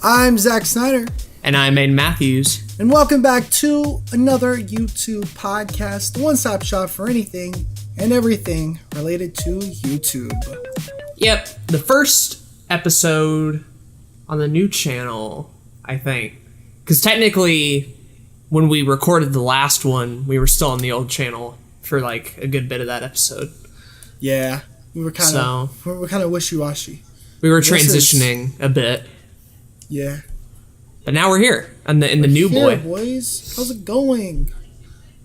I'm Zach Snyder. And I'm Aden Matthews. And welcome back to another YouTube podcast, the one-stop shop for anything and everything related to YouTube. Yep, the first episode on the new channel, I think. Because technically, when we recorded the last one, we were still on the old channel for like a good bit of that episode. Yeah, we were kind of wishy-washy. We were transitioning a bit. Yeah. But now we're here in the new boy. Boys. How's it going?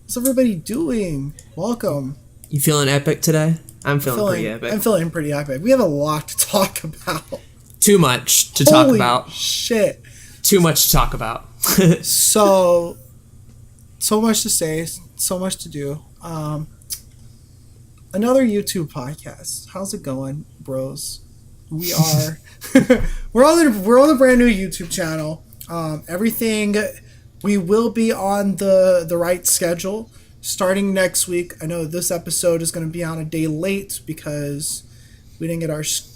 What's everybody doing? Welcome. You feeling epic today? I'm feeling pretty epic. I'm feeling pretty epic. We have a lot to talk about. Too much to talk about. Holy shit. Too much to talk about. So much to say, so much to do. Another YouTube podcast. How's it going, bros? We are we're on the brand new YouTube channel. Everything, we will be on the right schedule starting next week. I know this episode is going to be on a day late because we didn't get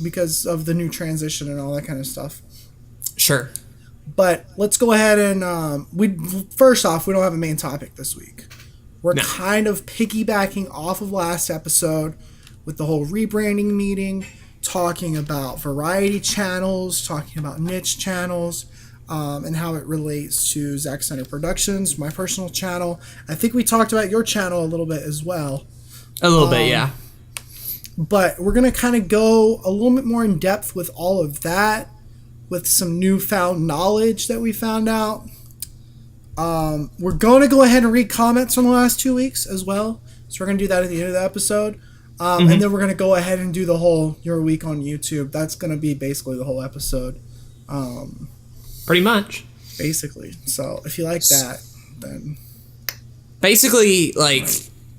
because of the new transition and all that kind of stuff. Sure. But let's go ahead and first off, we don't have a main topic this week. We're kind of piggybacking off of last episode with the whole rebranding meeting, talking about variety channels, talking about niche channels, and how it relates to Zach Center Productions, my personal channel. I think we talked about your channel a little bit as well. A little bit, yeah. But we're going to kind of go a little bit more in depth with all of that, with some newfound knowledge that we found out. We're going to go ahead and read comments from the last 2 weeks as well. So we're going to do that at the end of the episode. And then we're going to go ahead and do the whole Your Week on YouTube. That's going to be basically the whole episode. Pretty much. Basically. So if you like that, then... Basically, like,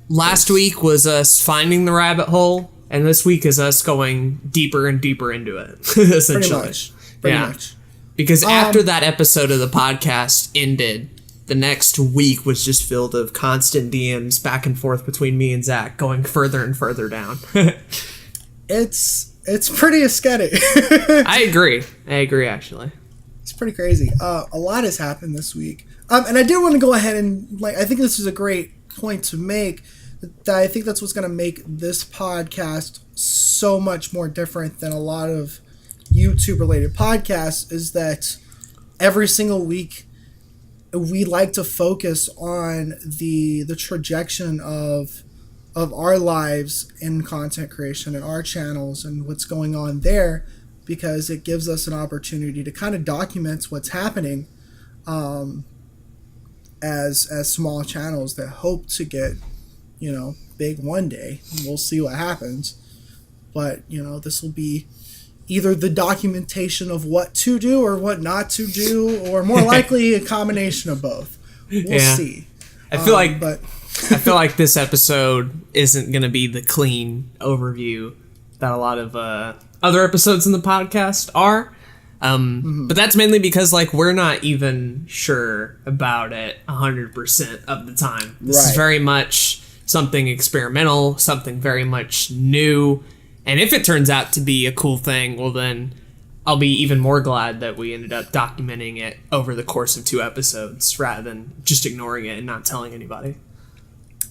last week was us finding the rabbit hole, and this week is us going deeper and deeper into it, essentially. Pretty much. Because after that episode of the podcast ended, the next week was just filled of constant DMs back and forth between me and Zach, going further and further down. It's pretty ascetic. I agree, actually. It's pretty crazy. A lot has happened this week. And I did want to go ahead and, I think this is a great point to make, that I think that's what's going to make this podcast so much more different than a lot of YouTube-related podcasts, is that every single week we like to focus on the trajectory of our lives in content creation and our channels and what's going on there, because it gives us an opportunity to kind of document what's happening as small channels that hope to get, big one day. We'll see what happens. But, this will be either the documentation of what to do or what not to do, or more likely a combination of both. We'll see. I feel like this episode isn't going to be the clean overview that a lot of other episodes in the podcast are. But that's mainly because we're not even sure about it 100% of the time. This is very much something experimental, something very much new. And if it turns out to be a cool thing, well then I'll be even more glad that we ended up documenting it over the course of 2 episodes rather than just ignoring it and not telling anybody.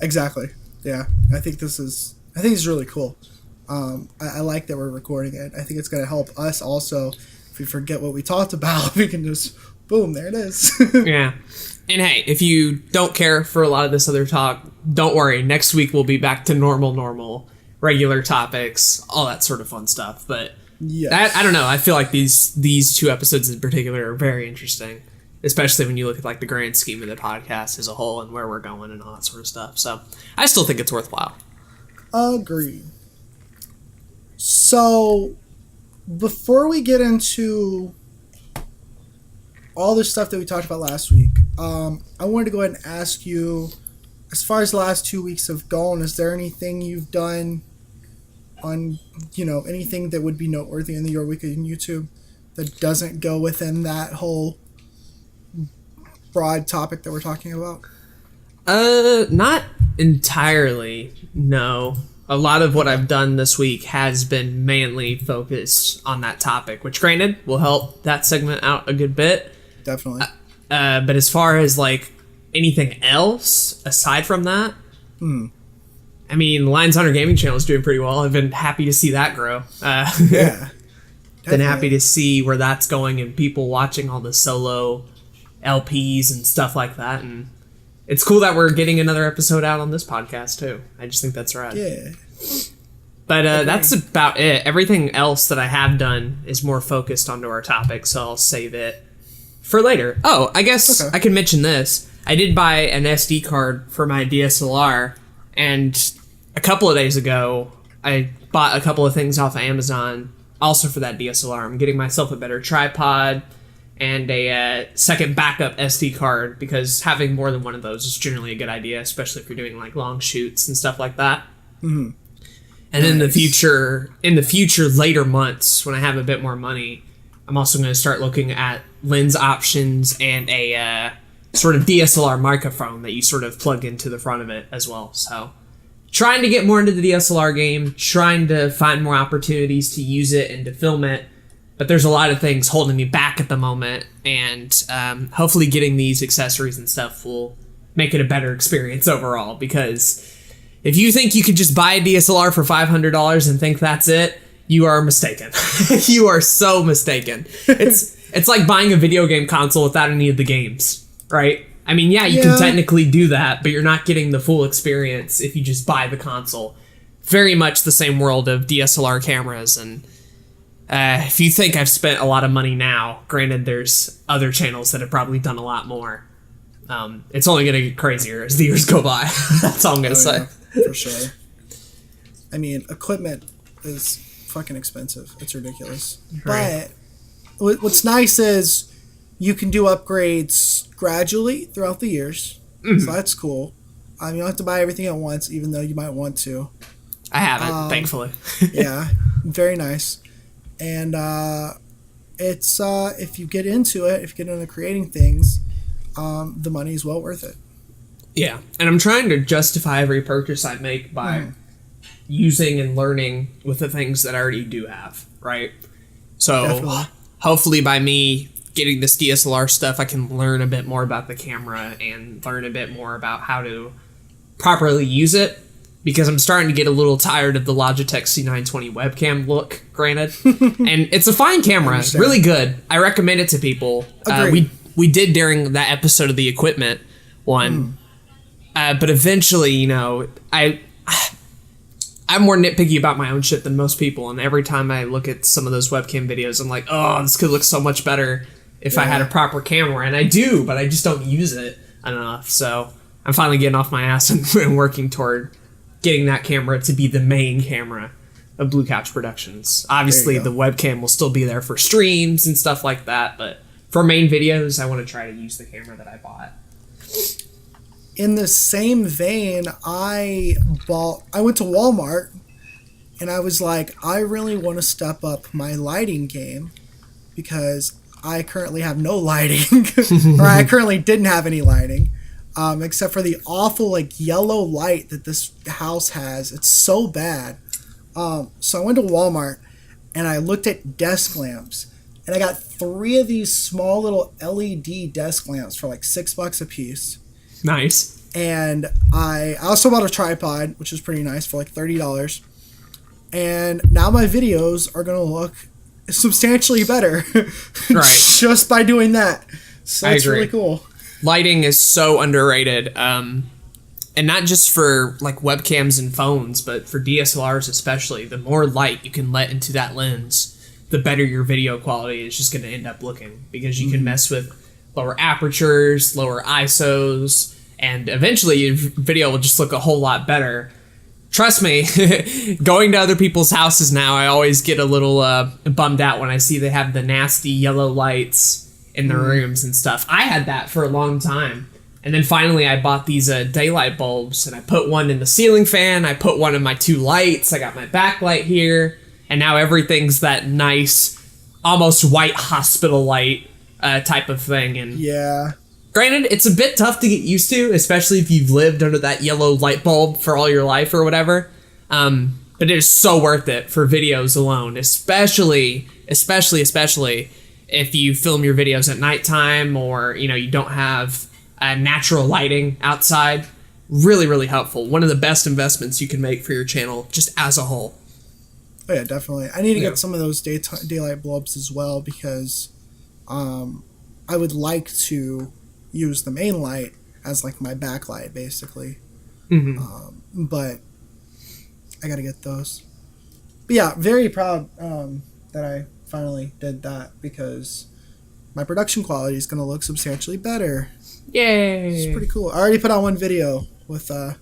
Exactly. Yeah. I think this is really cool. I like that we're recording it. I think it's going to help us also. If we forget what we talked about, we can just, boom, there it is. Yeah. And hey, if you don't care for a lot of this other talk, don't worry. Next week we'll be back to normal, regular topics, all that sort of fun stuff. But yes. I don't know. I feel like these 2 episodes in particular are very interesting, especially when you look at the grand scheme of the podcast as a whole and where we're going and all that sort of stuff. So I still think it's worthwhile. Agreed. So before we get into all the stuff that we talked about last week, I wanted to go ahead and ask you, as far as the last 2 weeks have gone, is there anything you've done on, anything that would be noteworthy in Your Week on YouTube that doesn't go within that whole broad topic that we're talking about? Not entirely, no. a lot of what I've done this week has been mainly focused on that topic, which granted will help that segment out a good bit. Definitely. But as far as like anything else aside from that, I mean, Lions Hunter Gaming Channel is doing pretty well. I've been happy to see that grow. Yeah. Been happy to see where that's going and people watching all the solo LPs and stuff like that. And it's cool that we're getting another episode out on this podcast too. I just think that's rad. Yeah. But that's about it. Everything else that I have done is more focused onto our topic, so I'll save it for later. Oh, I guess I can mention this. I did buy an SD card for my DSLR, and a couple of days ago, I bought a couple of things off of Amazon, also for that DSLR. I'm getting myself a better tripod and a second backup SD card, because having more than one of those is generally a good idea, especially if you're doing like long shoots and stuff like that. Mm-hmm. And in the future, later months, when I have a bit more money, I'm also going to start looking at lens options and a sort of DSLR microphone that you sort of plug into the front of it as well. So trying to get more into the DSLR game, trying to find more opportunities to use it and to film it. But there's a lot of things holding me back at the moment, and hopefully getting these accessories and stuff will make it a better experience overall, because if you think you could just buy a DSLR for $500 and think that's it, you are mistaken. You are so mistaken. It's like buying a video game console without any of the games, right? I mean, yeah, you can technically do that, but you're not getting the full experience if you just buy the console. Very much the same world of DSLR cameras, and if you think I've spent a lot of money now, granted there's other channels that have probably done a lot more. It's only going to get crazier as the years go by. That's all I'm going to say. Yeah, for sure. I mean, equipment is fucking expensive. It's ridiculous. Right. But what's nice is you can do upgrades gradually throughout the years. Mm-hmm. So that's cool. You don't have to buy everything at once, even though you might want to. I haven't, thankfully. Yeah, very nice. And it's if you get into it, if you get into creating things, the money is well worth it. Yeah, and I'm trying to justify every purchase I make by using and learning with the things that I already do have, right? So definitely. Hopefully by me getting this DSLR stuff, I can learn a bit more about the camera and learn a bit more about how to properly use it, because I'm starting to get a little tired of the Logitech C920 webcam look, granted. And it's a fine camera, really good. I recommend it to people. We did during that episode of the equipment one. But eventually, you know, I'm more nitpicky about my own shit than most people, and every time I look at some of those webcam videos, I'm like, oh, this could look so much better if I had a proper camera, and I do, but I just don't use it enough. So I'm finally getting off my ass and working toward getting that camera to be the main camera of Blue Couch Productions. Obviously, the webcam will still be there for streams and stuff like that, but for main videos, I want to try to use the camera that I bought. In the same vein, I went to Walmart and I was like, I really want to step up my lighting game, because I currently have no lighting, or I currently didn't have any lighting, except for the awful like yellow light that this house has. It's so bad. So I went to Walmart and I looked at desk lamps, and I got 3 of these small little LED desk lamps for like $6 a piece. Nice. And I also bought a tripod, which is pretty nice, for like $30. And now my videos are going to look substantially better just by doing that. So it's really cool. Lighting is so underrated. And not just for like webcams and phones, but for DSLRs especially. The more light you can let into that lens, the better your video quality is just going to end up looking, because you can mess with lower apertures, lower ISOs, and eventually your video will just look a whole lot better. Trust me, going to other people's houses now, I always get a little bummed out when I see they have the nasty yellow lights in their rooms and stuff. I had that for a long time. And then finally I bought these daylight bulbs, and I put one in the ceiling fan, I put one in my 2 lights, I got my backlight here, and now everything's that nice, almost white hospital light type of thing. And granted, it's a bit tough to get used to, especially if you've lived under that yellow light bulb for all your life or whatever. But it is so worth it for videos alone, especially if you film your videos at nighttime or, you don't have natural lighting outside. Really, really helpful. One of the best investments you can make for your channel just as a whole. Oh, yeah, definitely. I need to get some of those daylight bulbs as well because I would like to use the main light as like my backlight, basically. Mm-hmm. But I got to get those. But yeah, very proud that I finally did that because my production quality is going to look substantially better. Yay! It's pretty cool. I already put out one video with I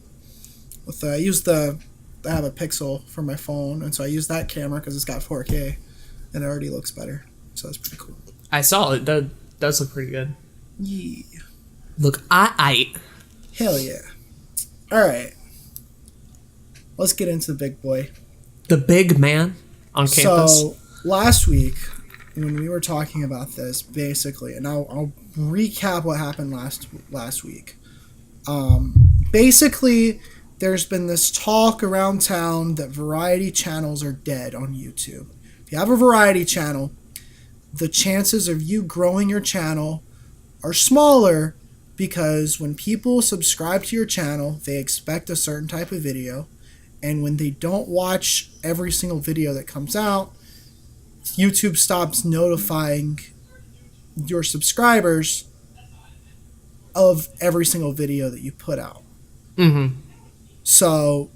have a Pixel for my phone, and so I use that camera because it's got 4K, and it already looks better. So that's pretty cool. I saw it. That does look pretty good. Yeah. Look, I. Hell yeah. All right. Let's get into the big boy. The big man on campus. So last week, when we were talking about this, basically, and I'll recap what happened last week. Basically, there's been this talk around town that variety channels are dead on YouTube. If you have a variety channel, the chances of you growing your channel are smaller because when people subscribe to your channel, they expect a certain type of video, and when they don't watch every single video that comes out, YouTube stops notifying your subscribers of every single video that you put out. Mm-hmm. So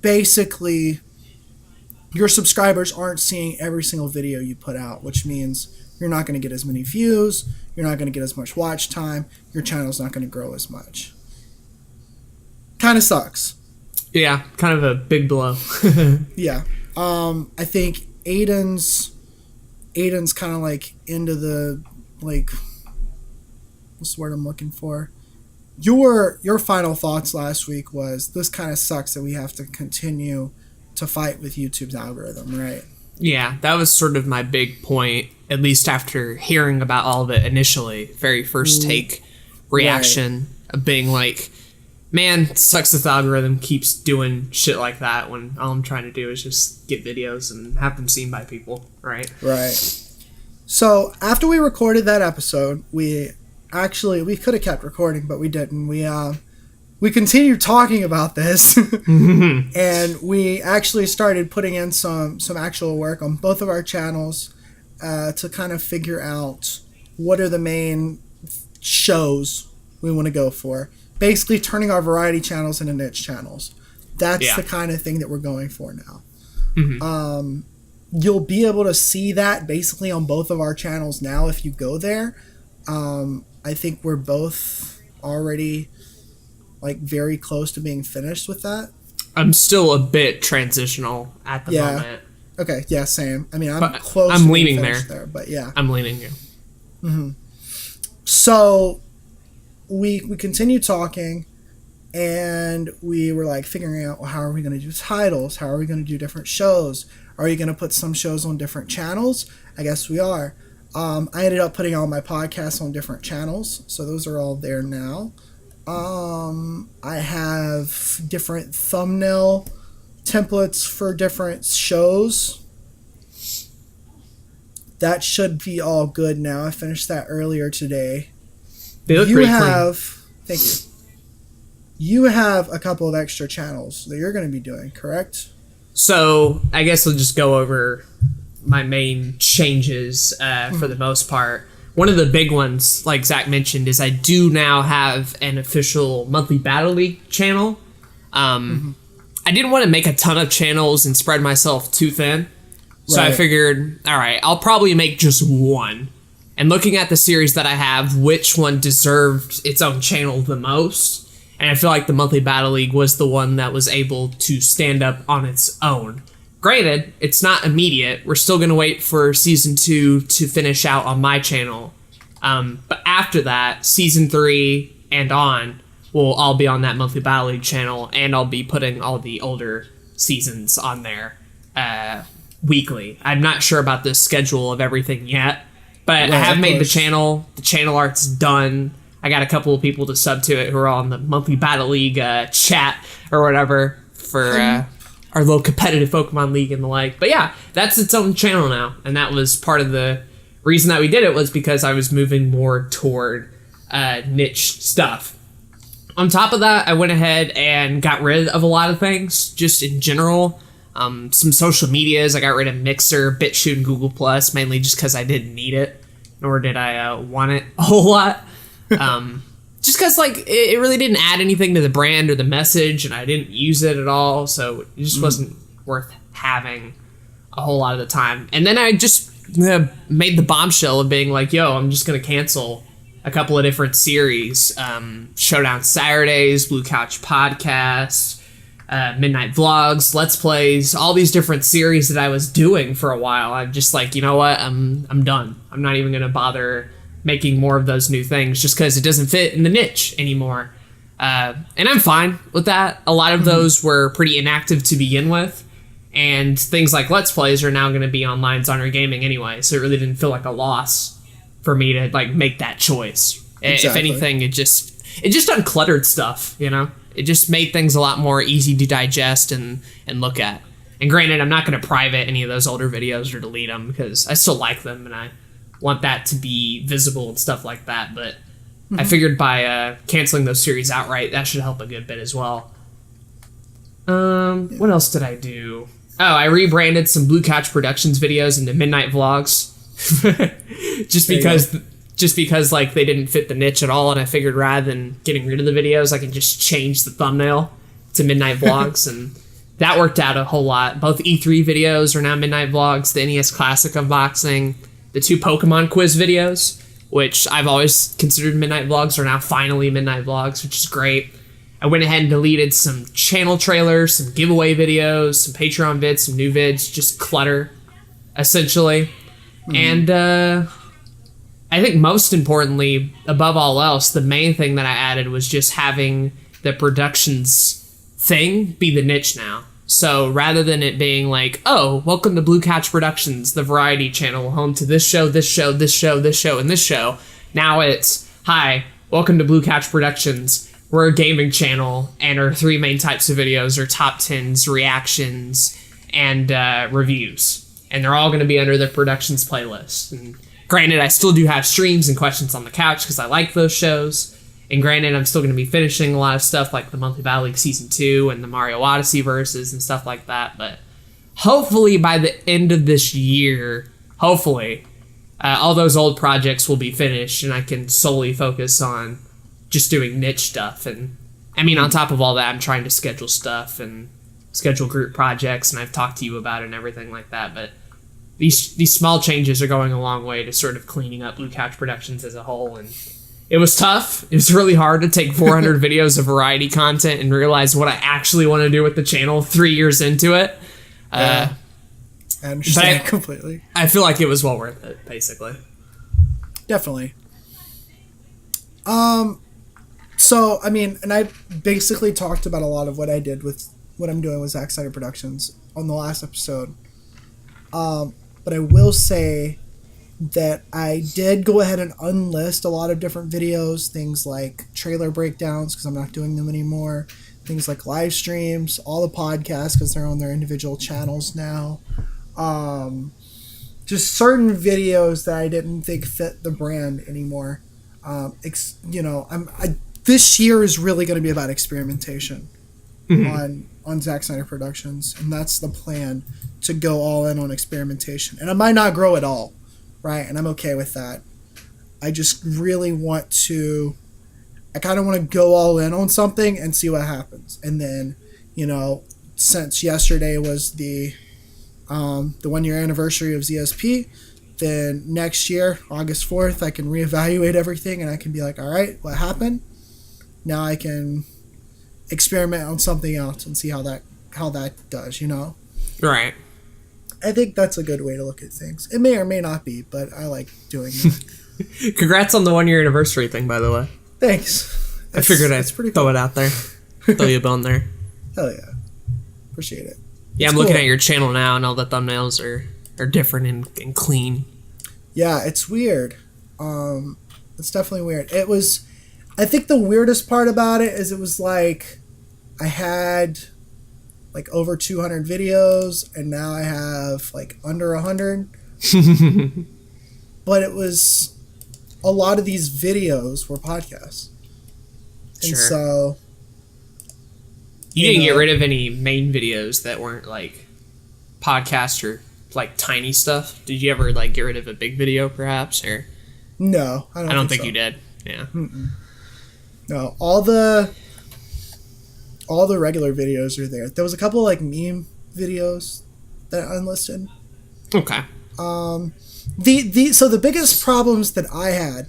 basically, your subscribers aren't seeing every single video you put out, which means you're not going to get as many views, you're not going to get as much watch time, your channel's not going to grow as much. Kind of sucks. Yeah, kind of a big blow. Yeah. I think Aden's kind of like into the, like, what's the word I'm looking for? Your final thoughts last week was this kind of sucks that we have to continue to fight with YouTube's algorithm, right? Yeah, that was sort of my big point, at least after hearing about all of it initially. Very first take reaction of being like, man, it sucks that the algorithm keeps doing shit like that when all I'm trying to do is just get videos and have them seen by people, right? Right. So after we recorded that episode, we could have kept recording, but we didn't. We continued talking about this, and we actually started putting in some actual work on both of our channels to kind of figure out what are the main shows we want to go for. Basically turning our variety channels into niche channels. That's the kind of thing that we're going for now. Mm-hmm. You'll be able to see that basically on both of our channels now if you go there. I think we're both already like very close to being finished with that. I'm still a bit transitional at the moment. Okay, yeah, same. I mean, I'm but close I'm to leaning being there, but yeah. I'm leaning you. Mm-hmm. So we continued talking, and we were like figuring out, well, how are we going to do titles? How are we going to do different shows? Are you going to put some shows on different channels? I guess we are. I ended up putting all my podcasts on different channels, so those are all there now. I have different thumbnail templates for different shows. That should be all good now. I finished that earlier today. They look pretty clean. Thank you. You have a couple of extra channels that you're going to be doing, correct? So I guess I'll just go over my main changes for the most part. One of the big ones, like Zach mentioned, is I do now have an official monthly Battle League channel. I didn't want to make a ton of channels and spread myself too thin. So I figured, all right, I'll probably make just one. And looking at the series that I have, which one deserved its own channel the most? And I feel like the monthly Battle League was the one that was able to stand up on its own. Granted, it's not immediate. We're still going to wait for Season 2 to finish out on my channel. But after that, Season 3 and on will all be on that monthly Battle League channel, and I'll be putting all the older seasons on there weekly. I'm not sure about the schedule of everything yet, but I have made the channel. The channel art's done. I got a couple of people to sub to it who are on the monthly Battle League chat or whatever for our little competitive Pokemon League and the like. But yeah, that's its own channel now, and that was part of the reason that we did it, was because I was moving more toward niche stuff. On top of that, I went ahead and got rid of a lot of things, just in general. Some social medias, I got rid of Mixer, BitChute, and Google+, mainly just because I didn't need it, nor did I want it a whole lot. Just because, like, it really didn't add anything to the brand or the message, and I didn't use it at all, so it just wasn't worth having a whole lot of the time. And then I just made the bombshell of being like, yo, I'm just going to cancel a couple of different series. Showdown Saturdays, Blue Couch Podcast, Midnight Vlogs, Let's Plays, all these different series that I was doing for a while. I'm just like, you know what, I'm done. I'm not even going to bother making more of those new things just because it doesn't fit in the niche anymore. And I'm fine with that. A lot of those were pretty inactive to begin with, and things like Let's Plays are now going to be on Lions Honor Gaming anyway, so it really didn't feel like a loss for me to like make that choice. Exactly. If anything, it just uncluttered stuff, you know? It just made things a lot more easy to digest and look at. And granted, I'm not going to private any of those older videos or delete them because I still like them and I want that to be visible and stuff like that, but I figured by canceling those series outright, that should help a good bit as well. What else did I do? Oh, I rebranded some Blue Couch Productions videos into Midnight Vlogs. just because like they didn't fit the niche at all, and I figured rather than getting rid of the videos, I can just change the thumbnail to Midnight Vlogs, and that worked out a whole lot. Both E3 videos are now Midnight Vlogs, the NES Classic unboxing, the 2 Pokemon quiz videos, which I've always considered Midnight Vlogs, are now finally Midnight Vlogs, which is great. I went ahead and deleted some channel trailers, some giveaway videos, some Patreon vids, some new vids, just clutter, essentially. And I think most importantly, above all else, the main thing that I added was just having the productions thing be the niche now. So rather than it being like, oh, welcome to Blue Couch Productions, the variety channel, home to this show, this show, this show, this show, and this show. Now it's, hi, welcome to Blue Couch Productions. We're a gaming channel, and our 3 main types of videos are top 10s, reactions, and reviews. And they're all going to be under the productions playlist. And granted, I still do have streams and questions on the couch because I like those shows. And granted, I'm still going to be finishing a lot of stuff like the Monthly Battle League Season 2 and the Mario Odyssey verses and stuff like that. But hopefully by the end of this year, all those old projects will be finished and I can solely focus on just doing niche stuff. And I mean, on top of all that, I'm trying to schedule stuff and schedule group projects, and I've talked to you about it and everything like that. But these small changes are going a long way to sort of cleaning up Blue Couch Productions as a whole. And it was tough. It was really hard to take 400 videos of variety content and realize what I actually want to do with the channel 3 years into it. I understand completely. I feel like it was well worth it, basically. Definitely. So, I mean, and I basically talked about a lot of what I did with what I'm doing with Zach Snyder Productions on the last episode. But I will say that I did go ahead and unlist a lot of different videos, things like trailer breakdowns, because I'm not doing them anymore, things like live streams, all the podcasts, because they're on their individual channels now. Just certain videos that I didn't think fit the brand anymore. This year is really going to be about experimentation on Zack Snyder Productions, and that's the plan, to go all in on experimentation. And I might not grow at all, right? And I'm okay with that. I just really want to, I kind of want to go all in on something and see what happens. And then, since yesterday was the 1 year anniversary of ZSP, then next year, August 4th, I can reevaluate everything and I can be like, all right, what happened? Now I can experiment on something else and see how that does, Right. I think that's a good way to look at things. It may or may not be, but I like doing it. Congrats on the 1 year anniversary thing, by the way. Thanks. I figured I'd throw it out there. Throw you a bone there. Hell yeah. Appreciate it. Yeah, I'm looking at your channel now, and all the thumbnails are different and clean. Yeah, it's weird. It's definitely weird. I think the weirdest part about it is it was like I had like over 200 videos, and now I have like under 100. But it was a lot of these videos were podcasts. And Sure. so You didn't get rid of any main videos that weren't like podcasts or like tiny stuff. Did you ever like get rid of a big video perhaps, or? no, I don't think so. you did. Yeah. No, all the regular videos are there. There was a couple like meme videos that I unlisted. Okay. So the biggest problems that I had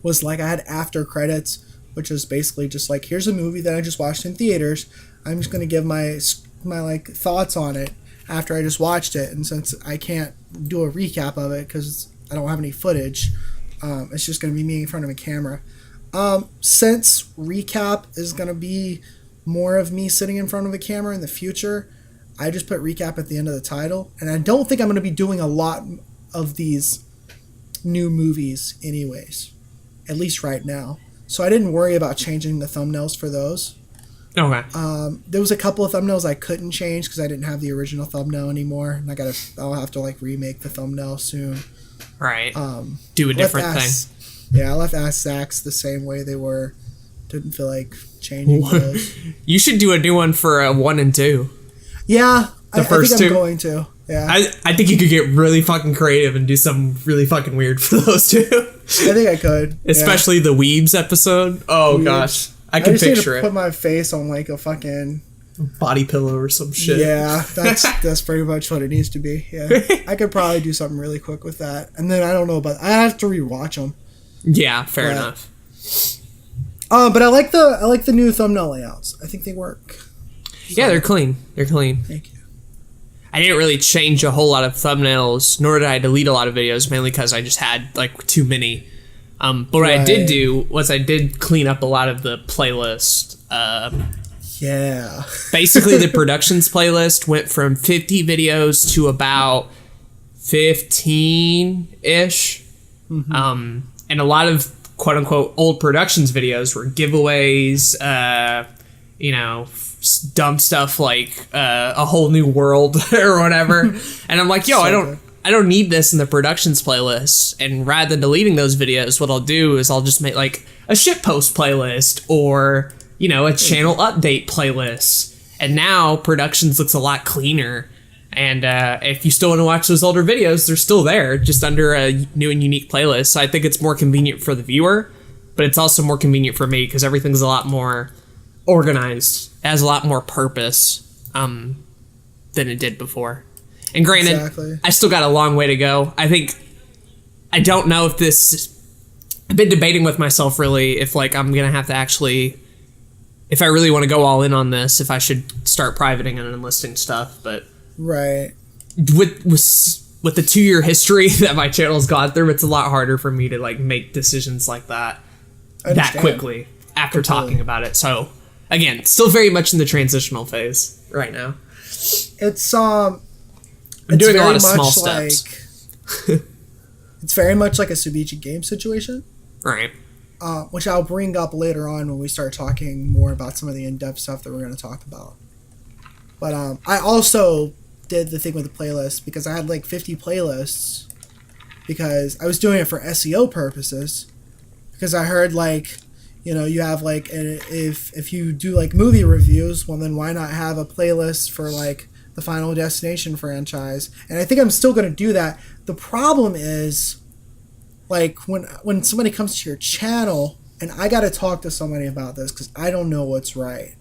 was like I had after credits, which is basically just like, here's a movie that I just watched in theaters. I'm just gonna give my like thoughts on it after I just watched it, and since I can't do a recap of it because I don't have any footage, it's just gonna be me in front of a camera. Since recap is gonna be more of me sitting in front of a camera in the future, I just put recap at the end of the title, and I don't think I'm going to be doing a lot of these new movies anyways, at least right now. So I didn't worry about changing the thumbnails for those. Okay. There was a couple of thumbnails I couldn't change because I didn't have the original thumbnail anymore, and I'll have to like remake the thumbnail soon. Right. Do a different thing. Yeah, I left Ask Zach's the same way they were. Didn't feel like changing those. You should do a new one for 1 and 2. Yeah, I first think I'm two? going to. Yeah, I think you could get really fucking creative and do something really fucking weird for those two. I think I could. Especially the Weebs episode. Oh, Weebs. Gosh. I can just need picture to it. put my face on like a fucking Body pillow or some shit. Yeah, that's pretty much what it needs to be. Yeah, I could probably do something really quick with that, and then I don't know about. I have to rewatch them. Yeah, fair enough. But I like the new thumbnail layouts. I think they work. Yeah, they're clean. They're clean. Thank you. I didn't really change a whole lot of thumbnails, nor did I delete a lot of videos, mainly because I just had like too many. But what I did do was I did clean up a lot of the playlist. Yeah. Basically, the productions playlist went from 50 videos to about 15-ish. Mm-hmm. And a lot of quote-unquote old productions videos were giveaways, dumb stuff like A Whole New World or whatever. And I'm like, yo, I don't need this in the productions playlist. And rather than deleting those videos, what I'll do is I'll just make like a shitpost playlist or, a channel update playlist. And now productions looks a lot cleaner. And if you still want to watch those older videos, they're still there, just under a new and unique playlist. So I think it's more convenient for the viewer, but it's also more convenient for me because everything's a lot more organized. It has a lot more purpose than it did before. And granted, Exactly. I still got a long way to go. I don't know if this... I've been debating with myself, really, if like I'm going to have to actually... If I really want to go all in on this, if I should start privating and enlisting stuff, but... Right. With the 2-year history that my channel's gone through, it's a lot harder for me to like make decisions like that quickly after talking about it. So again, still very much in the transitional phase right now. It's I'm doing a lot of small like, steps. It's very much like a Subichi game situation. Right. Which I'll bring up later on when we start talking more about some of the in-depth stuff that we're going to talk about. But I also did the thing with the playlist because I had like 50 playlists because I was doing it for SEO purposes. Because I heard like, you have like, if you do like movie reviews, well then why not have a playlist for like the Final Destination franchise? And I think I'm still going to do that. The problem is like when somebody comes to your channel, and I got to talk to somebody about this because I don't know what's right.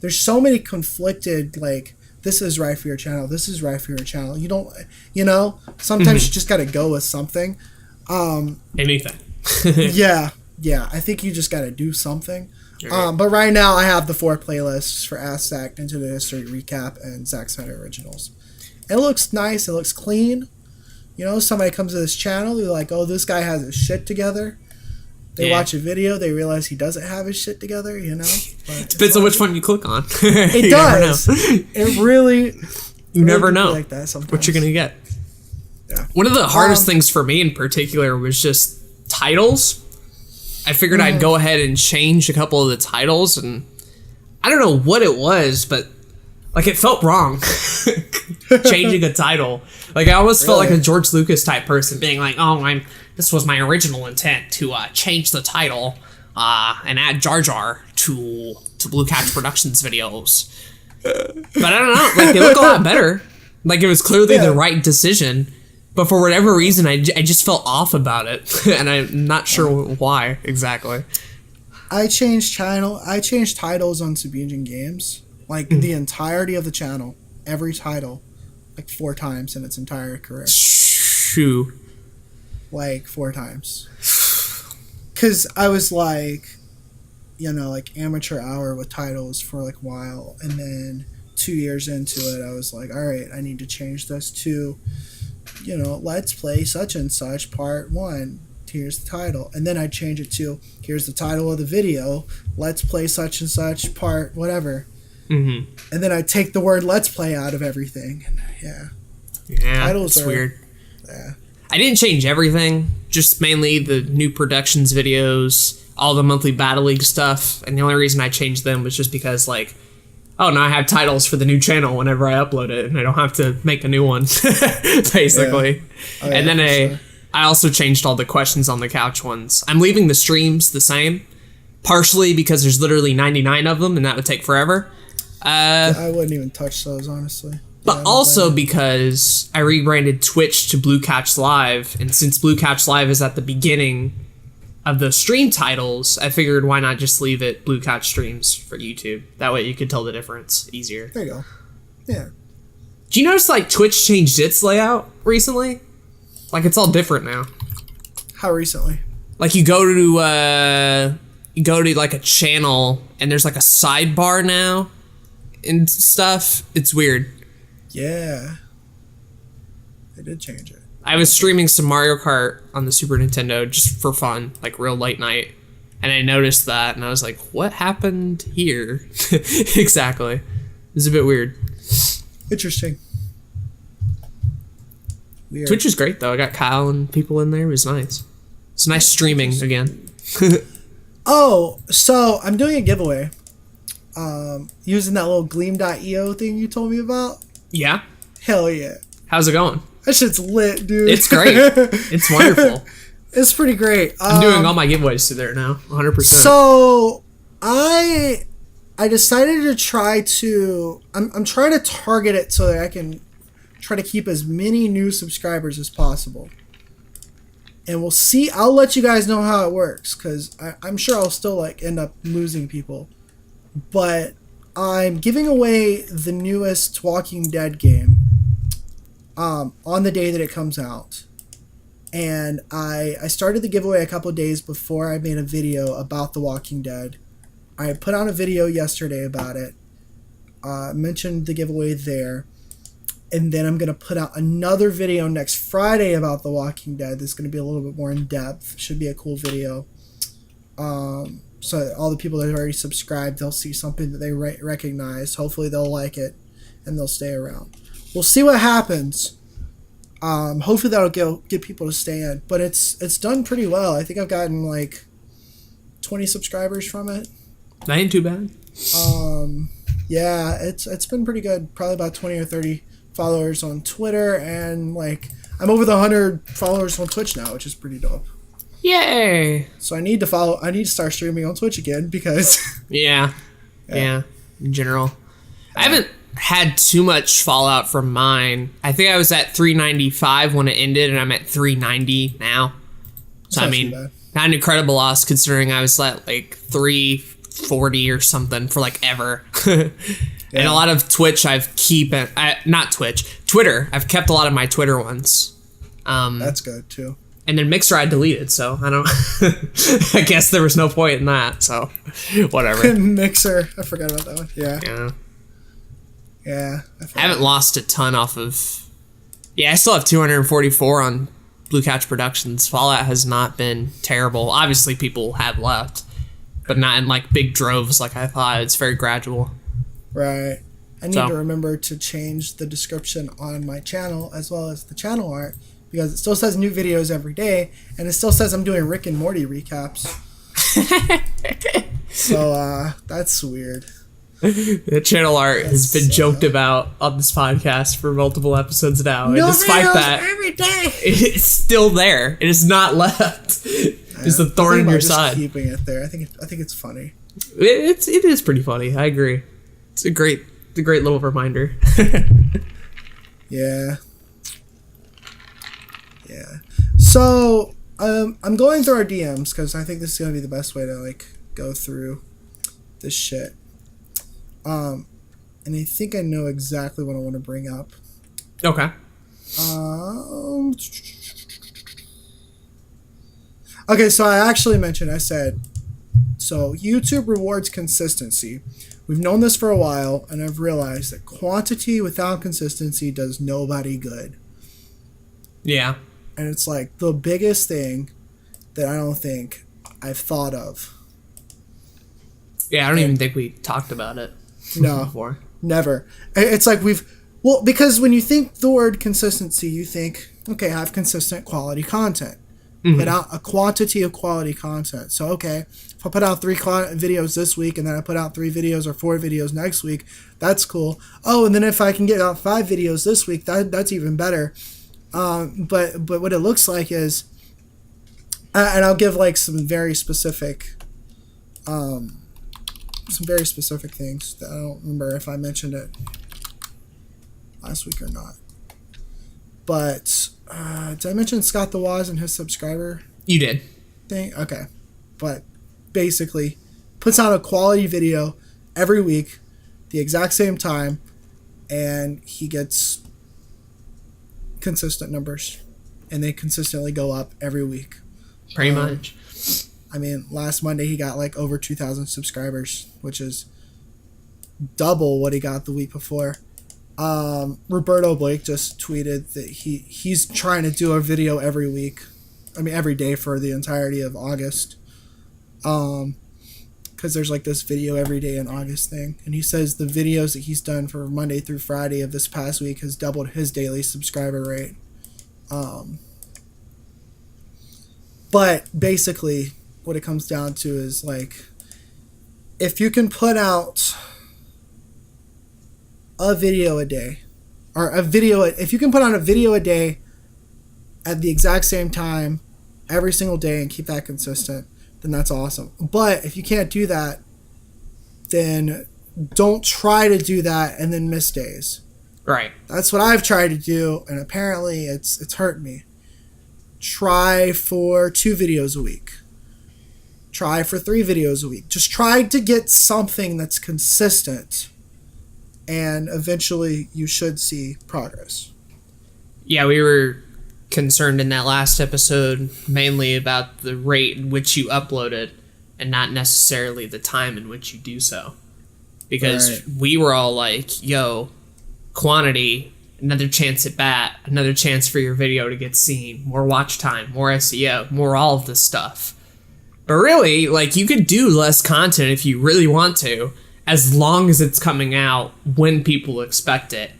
There's so many conflicted, like, this is right for your channel, this is right for your channel. You don't, sometimes you just got to go with something. Anything. Yeah, I think you just got to do something. Right. But right now I have the 4 playlists for Ask Zach, Into the History Recap, and Zach Snyder Originals. It looks nice, it looks clean. Somebody comes to this channel, they're like, oh, this guy has his shit together. They watch a video, they realize he doesn't have his shit together, But Depends on which one you click on. It does. It really... You never know like that sometimes. what you're going to get. Yeah. One of the hardest things for me in particular was just titles. I figured I'd go ahead and change a couple of the titles, and I don't know what it was, but Like, it felt wrong. Changing a title. Like, I almost felt like a George Lucas type person being like, oh, this was my original intent to change the title and add Jar Jar to Blue Catch Productions videos. But I don't know. Like, they look a lot better. Like, it was clearly the right decision. But for whatever reason, I just felt off about it. And I'm not sure why exactly. I changed titles on Subunjin Games. Like, the entirety of the channel. Every title. Like, 4 times in its entire career. Shoo. Like, 4 times. Because I was like, like amateur hour with titles for like a while. And then 2 years into it, I was like, all right, I need to change this to, let's play such and such part 1. Here's the title. And then I'd change it to, here's the title of the video. Let's play such and such part, whatever. Mm-hmm. And then I'd take the word let's play out of everything. And yeah, titles are weird. Yeah. I didn't change everything, just mainly the new productions videos, all the monthly Battle League stuff. And the only reason I changed them was just because, like, oh, now I have titles for the new channel whenever I upload it, and I don't have to make a new one, basically. Yeah. And then I also changed all the questions on the couch ones. I'm leaving the streams the same, partially because there's literally 99 of them, and that would take forever. I wouldn't even touch those, honestly. But also because I rebranded Twitch to Blue Catch Live, and since Blue Catch Live is at the beginning of the stream titles, I figured why not just leave it Blue Catch Streams for YouTube. That way you could tell the difference easier. There you go. Yeah. Do you notice, like, Twitch changed its layout recently? Like, it's all different now. How recently? Like, you go to like a channel, and there's like a sidebar now and stuff. It's weird. Yeah. They did change it. I was streaming some Mario Kart on the Super Nintendo just for fun, like real late night. And I noticed that, and I was like, what happened here? Exactly. It was a bit weird. Interesting. Weird. Twitch is great, though. I got Kyle and people in there. It was nice. It's nice streaming again. Oh, so I'm doing a giveaway. Using that little Gleam.io thing you told me about. Yeah? Hell yeah. How's it going? That shit's lit, dude. It's great. It's wonderful. It's pretty great. I'm doing all my giveaways through there now, 100%. So I decided to try to. I'm trying to target it so that I can try to keep as many new subscribers as possible. And we'll see. I'll let you guys know how it works, because I'm sure I'll still like end up losing people. But I'm giving away the newest Walking Dead game on the day that it comes out. And I started the giveaway a couple of days before I made a video about The Walking Dead. I put on a video yesterday about it. Mentioned the giveaway there. And then I'm going to put out another video next Friday about The Walking Dead. That's going to be a little bit more in depth. Should be a cool video. So all the people that have already subscribed, they'll see something that they recognize. Hopefully they'll like it and they'll stay around. We'll see what happens. Hopefully that'll get people to stay in. But it's done pretty well. I think I've gotten like 20 subscribers from it. That ain't too bad. Yeah, it's been pretty good. Probably about 20 or 30 followers on Twitter, and like I'm over the 100 followers on Twitch now, which is pretty dope. Yay! So I need to start streaming on Twitch again because yeah. In general, I haven't had too much fallout from mine. I think I was at 395 when it ended, and I'm at 390 now. So I mean, not an incredible loss considering I was at like 340 or something for like ever. And a lot of Twitch Twitter. I've kept a lot of my Twitter ones. That's good too. And then Mixer I deleted, so I don't. I guess there was no point in that. So whatever. Mixer, I forgot about that one. Yeah. I haven't lost a ton off of. Yeah, I still have 244 on Blue Catch Productions. Fallout has not been terrible. Obviously, people have left, but not in like big droves like I thought. It's very gradual. Right. I need to remember to change the description on my channel as well as the channel art, because it still says new videos every day, and it still says I'm doing Rick and Morty recaps. So that's weird. The channel art has been joked about on this podcast for multiple episodes now. No, and despite that, every day. it's still there. It is not left. It's a thorn in your side. Keeping it there. I think it's funny. It is pretty funny. I agree. It's a great little reminder. Yeah. So I'm going through our DMs because I think this is gonna be the best way to like go through this shit. And I think I know exactly what I want to bring up. Okay. Okay, so I said, so YouTube rewards consistency. We've known this for a while, and I've realized that quantity without consistency does nobody good. Yeah. And it's like the biggest thing that I don't think I've thought of. Yeah, I don't even think we talked about it. No, before. Never. It's like because when you think the word consistency, you think, okay, have consistent quality content. Mm-hmm. Put out a quantity of quality content. So, okay, if I put out 3 videos this week and then I put out 3 videos or 4 videos next week, that's cool. Oh, and then if I can get out 5 videos this week, that's even better. But what it looks like is, and I'll give like some very specific things that I don't remember if I mentioned it last week or not. But did I mention Scott the Waz and his subscriber? You did. Thing? Okay. But basically, puts out a quality video every week, the exact same time, and he gets consistent numbers. And they consistently go up every week. Pretty much. I mean, last Monday he got like over 2,000 subscribers, which is double what he got the week before. Roberto Blake just tweeted that he's trying to do a video every week. I mean, every day for the entirety of August. Because there's like this video every day in August thing. And he says the videos that he's done for Monday through Friday of this past week has doubled his daily subscriber rate. But basically, what it comes down to is like, if you can put out a video a day, if you can put on a video a day at the exact same time every single day and keep that consistent, then that's awesome. But if you can't do that, then don't try to do that and then miss days. Right. That's what I've tried to do, and apparently it's hurt me. Try for 2 videos a week. Try for 3 videos a week. Just try to get something that's consistent, and eventually you should see progress. Yeah, we were concerned in that last episode mainly about the rate in which you uploaded and not necessarily the time in which you do so. Because we were all like, yo, quantity, another chance at bat, another chance for your video to get seen, more watch time, more SEO, more all of this stuff. But really, like, you could do less content if you really want to, as long as it's coming out when people expect it.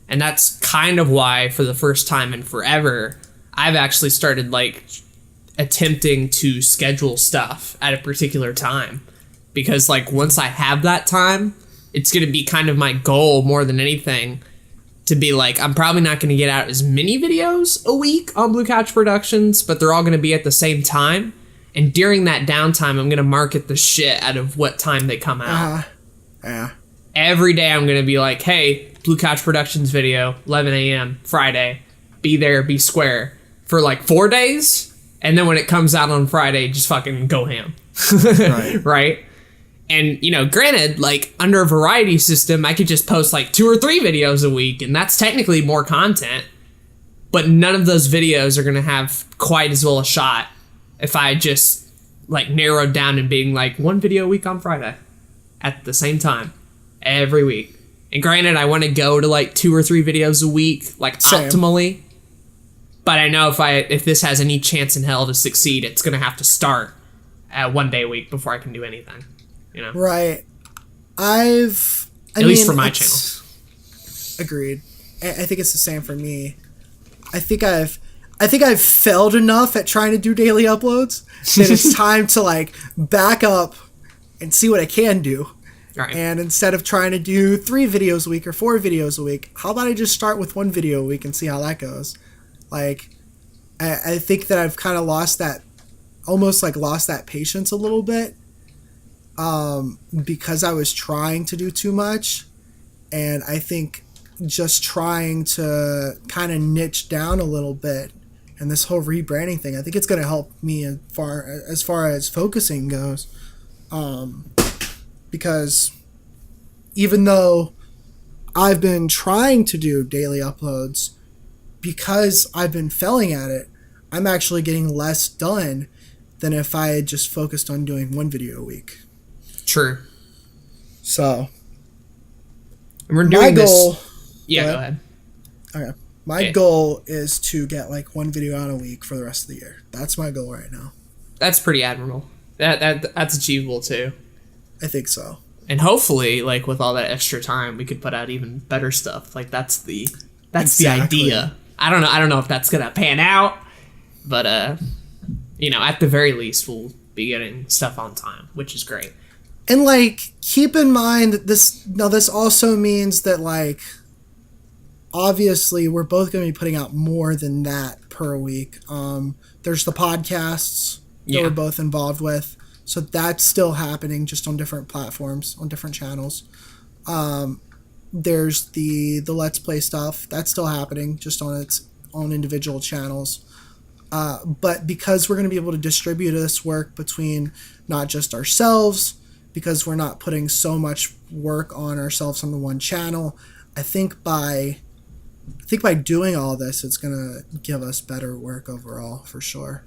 And that's kind of why, for the first time in forever, I've actually started, like, attempting to schedule stuff at a particular time. Because, like, once I have that time, it's going to be kind of my goal more than anything to be like, I'm probably not going to get out as many videos a week on Blue Couch Productions, but they're all going to be at the same time. And during that downtime, I'm going to market the shit out of what time they come out. Yeah. Every day I'm going to be like, hey, Blue Couch Productions video, 11 a.m., Friday. Be there, be square. For like 4 days. And then when it comes out on Friday, just fucking go ham. Right? And, you know, granted, like, under a variety system, I could just post like 2 or 3 videos a week. And that's technically more content. But none of those videos are going to have quite as well a shot if I just, like, narrowed down and being like 1 video a week on Friday. At the same time. Every week. And granted, I want to go to like 2 or 3 videos a week, like optimally. But I know if this has any chance in hell to succeed, it's going to have to start at 1 day a week before I can do anything. You know? Right. At least for my channel. Agreed. I think it's the same for me. I think I've failed enough at trying to do daily uploads that it's time to like back up and see what I can do. Right. And instead of trying to do 3 videos a week or 4 videos a week, how about I just start with 1 video a week and see how that goes? Like, I think that I've kind of lost that patience a little bit, because I was trying to do too much. And I think just trying to kind of niche down a little bit, and this whole rebranding thing, I think it's going to help me as far as focusing goes. Because even though I've been trying to do daily uploads, because I've been failing at it, I'm actually getting less done than if I had just focused on doing 1 video a week. True. So, we're doing this. Yeah, go ahead. Okay. My goal is to get like 1 video out a week for the rest of the year. That's my goal right now. That's pretty admirable. That's achievable too. I think so. And hopefully, like, with all that extra time, we could put out even better stuff. Like, that's the idea. I don't know if that's gonna pan out, but at the very least, we'll be getting stuff on time, which is great. And like, keep in mind that this also means that, like, obviously we're both going to be putting out more than that per week. There's the podcasts that we're both involved with, so that's still happening, just on different platforms, on different channels. There's the Let's Play stuff that's still happening, just on its own individual channels. But because we're going to be able to distribute this work between not just ourselves, because we're not putting so much work on ourselves on the one channel, I think by doing all this, it's going to give us better work overall, for sure.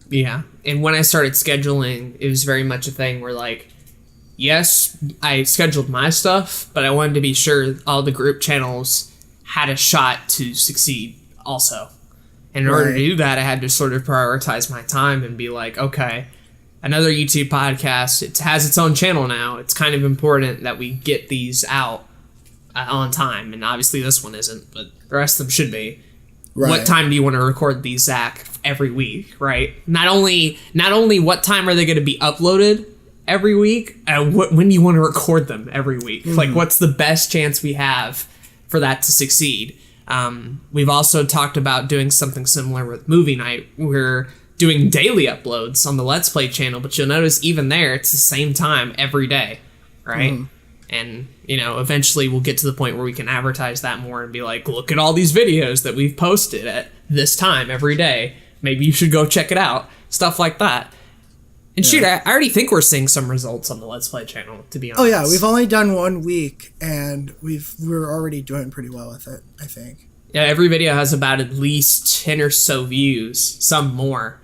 Yeah. And when I started scheduling, it was very much a thing where, like, yes, I scheduled my stuff, but I wanted to be sure all the group channels had a shot to succeed also. And in order to do that, I had to sort of prioritize my time and be like, okay, another YouTube podcast, it has its own channel now. It's kind of important that we get these out on time. And obviously this one isn't, but the rest of them should be. Right. What time do you want to record these, Zach, every week, right? Not only what time are they going to be uploaded every week, when do you want to record them every week? Mm-hmm. Like, what's the best chance we have for that to succeed? We've also talked about doing something similar with movie night. We're doing daily uploads on the Let's Play channel, but you'll notice even there, it's the same time every day, right? Mm-hmm. And, eventually we'll get to the point where we can advertise that more and be like, look at all these videos that we've posted at this time every day. Maybe you should go check it out. Stuff like that. And shoot, I already think we're seeing some results on the Let's Play channel, to be honest. Oh, yeah. We've only done 1 week, and we're already doing pretty well with it, I think. Yeah, every video has about at least 10 or so views, some more.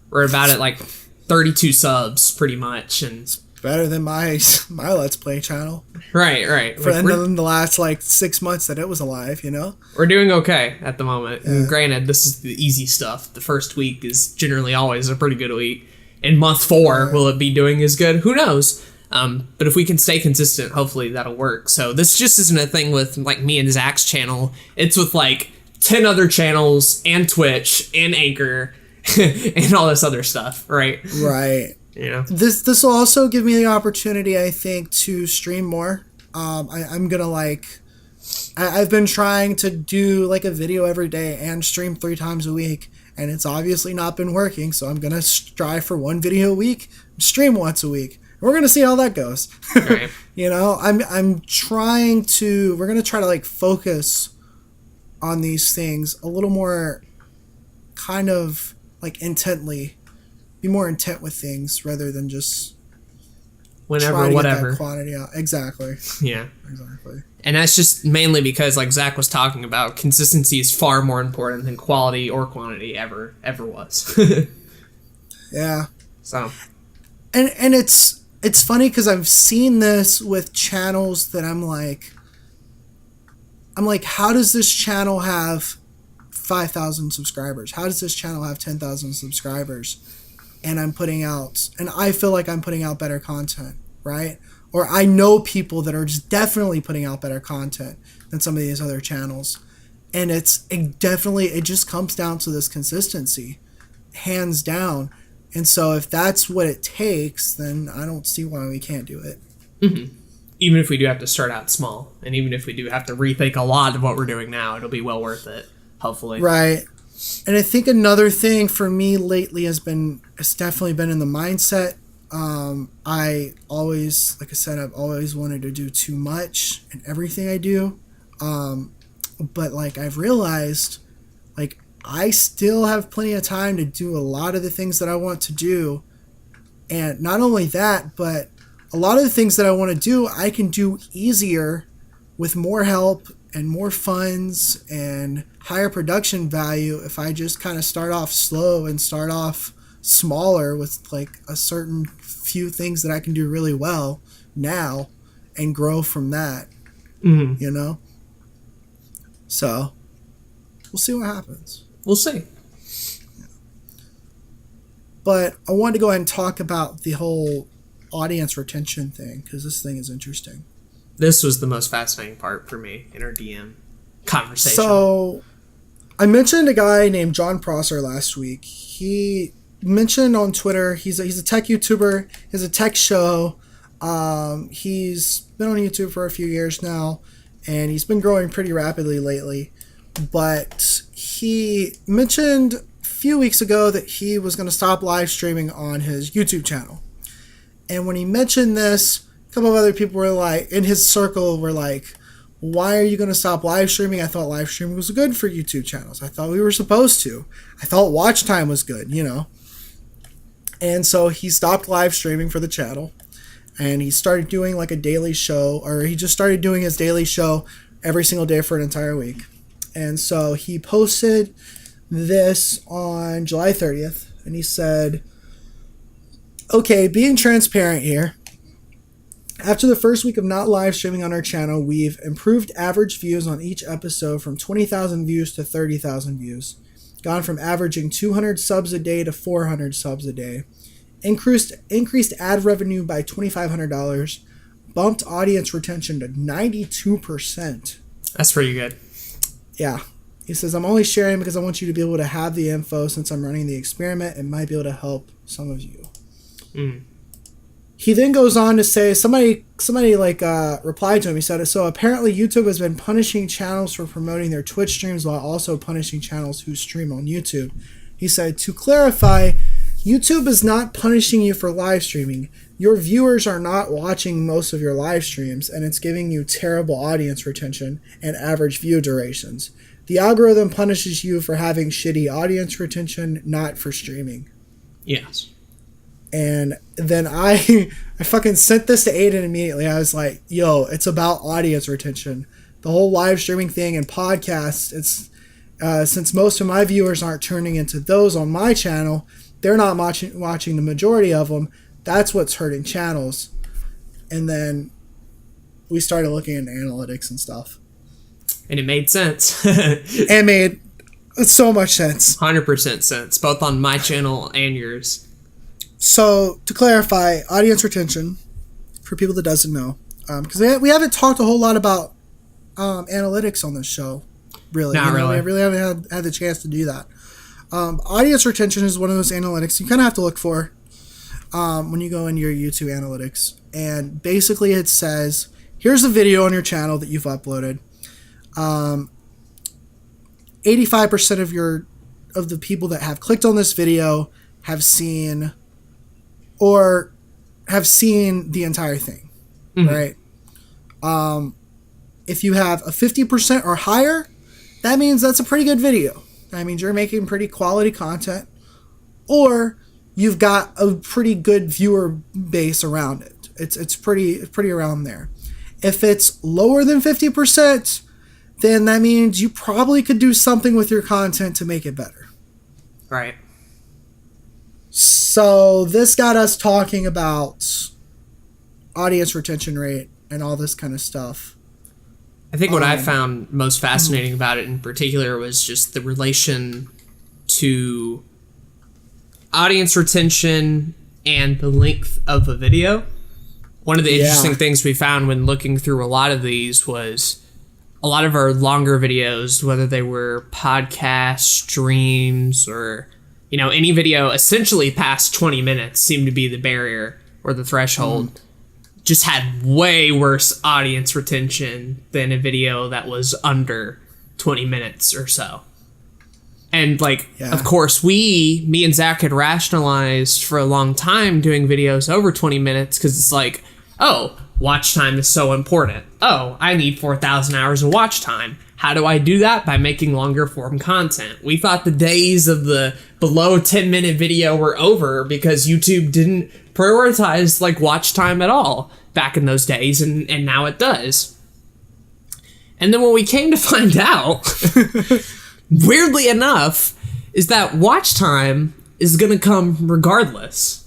We're about at, like, 32 subs, pretty much, and better than my Let's Play channel. Right. For in the last, like, 6 months that it was alive, We're doing okay at the moment. Yeah. And granted, this is the easy stuff. The first week is generally always a pretty good week. In month 4, will it be doing as good? Who knows? But if we can stay consistent, hopefully that'll work. So this just isn't a thing with, like, me and Zach's channel. It's with, like, 10 other channels and Twitch and Anchor and all this other stuff, right? Right. This will also give me the opportunity, I think, to stream more. I'm gonna, like, I've been trying to do, like, a video every day and stream 3 times a week, and it's obviously not been working, so I'm gonna strive for 1 video a week, stream once a week. We're gonna see how that goes. Right. I'm trying to. We're gonna try to, like, focus on these things a little more, kind of, like, intently. Be more intent with things rather than just whenever, whatever. Get that quantity out. Exactly. Yeah. Exactly. And that's just mainly because, like Zach was talking about, consistency is far more important than quality or quantity ever was. Yeah. So. And it's funny because I've seen this with channels that I'm like, how does this channel have 5,000 subscribers? How does this channel have 10,000 subscribers? And I feel like I'm putting out better content, right? Or I know people that are just definitely putting out better content than some of these other channels. And it just comes down to this consistency, hands down. And so if that's what it takes, then I don't see why we can't do it. Mm-hmm. even if we do have to start out small, and even if we do have to rethink a lot of what we're doing now, it'll be well worth it, hopefully. Right. And I think another thing for me lately has definitely been in the mindset. I always, like I said, I've always wanted to do too much in everything I do. But like I've realized, like I still have plenty of time to do a lot of the things that I want to do. And not only that, but a lot of the things that I want to do, I can do easier with more help and more funds and higher production value if I just kind of start off slow and start off smaller with like a certain few things that I can do really well now and grow from that, you know? So we'll see what happens. We'll see. But I wanted to go ahead and talk about the whole audience retention thing because this thing is interesting. This was the most fascinating part for me in our DM conversation. So I mentioned a guy named John Prosser last week. He mentioned on Twitter, he's a tech YouTuber, he has a tech show. He's been on YouTube for a few years now, and he's been growing pretty rapidly lately. But he mentioned a few weeks ago that he was going to stop live streaming on his YouTube channel. And when he mentioned this, a couple of other people were like, in his circle were like, why are you going to stop live streaming? I thought live streaming was good for YouTube channels. I thought we were supposed to. I thought watch time was good, you know. And so he stopped live streaming for the channel. And he started doing like a daily show, or he just started doing his daily show every single day for an entire week. And so he posted this on July 30th. And he said, okay, being transparent here. After the first week of not live streaming on our channel, we've improved average views on each episode from 20,000 views to 30,000 views. Gone from averaging 200 subs a day to 400 subs a day. Increased ad revenue by $2,500. Bumped audience retention to 92%. That's pretty good. Yeah. He says, I'm only sharing because I want you to be able to have the info since I'm running the experiment and might be able to help some of you. He then goes on to say, somebody replied to him. He said, so apparently YouTube has been punishing channels for promoting their Twitch streams while also punishing channels who stream on YouTube. He said, to clarify, YouTube is not punishing you for live streaming. Your viewers are not watching most of your live streams, and it's giving you terrible audience retention and average view durations. The algorithm punishes you for having shitty audience retention, not for streaming. Yes. And then I fucking sent this to Aden immediately. I was like, yo, it's about audience retention. The whole live streaming thing and podcasts, it's since most of my viewers aren't turning into those on my channel, they're not watching the majority of them. That's what's hurting channels. And then we started looking into analytics and stuff. And it made sense. It made so much sense. 100% sense, both on my channel and yours. So, to clarify, audience retention, for people that doesn't know, because we haven't talked a whole lot about analytics on this show, really. Not really. We really haven't had the chance to do that. Audience retention is one of those analytics you kind of have to look for when you go into your YouTube analytics. And basically it says, here's a video on your channel that you've uploaded. 85% of the people that have clicked on this video have seen the entire thing, right? If you have a 50% or higher, that means that's a pretty good video. That means you're making pretty quality content, or you've got a pretty good viewer base around it. It's pretty around there. If it's lower than 50%, then that means you probably could do something with your content to make it better. Right. So this got us talking about audience retention rate and all this kind of stuff. I think what I found most fascinating about it in particular was just the relation to audience retention and the length of a video. One of the interesting things we found when looking through a lot of these was a lot of our longer videos, whether they were podcasts, streams, or any video essentially past 20 minutes seemed to be the barrier or the threshold just had way worse audience retention than a video that was under 20 minutes or so. And like, of course, me and Zach had rationalized for a long time doing videos over 20 minutes because it's like, oh, watch time is so important. Oh, I need 4,000 hours of watch time. How do I do that? By making longer form content. We thought the days of the below 10-minute video were over because YouTube didn't prioritize like watch time at all back in those days, and now it does. And then what we came to find out, weirdly enough, is that watch time is going to come regardless.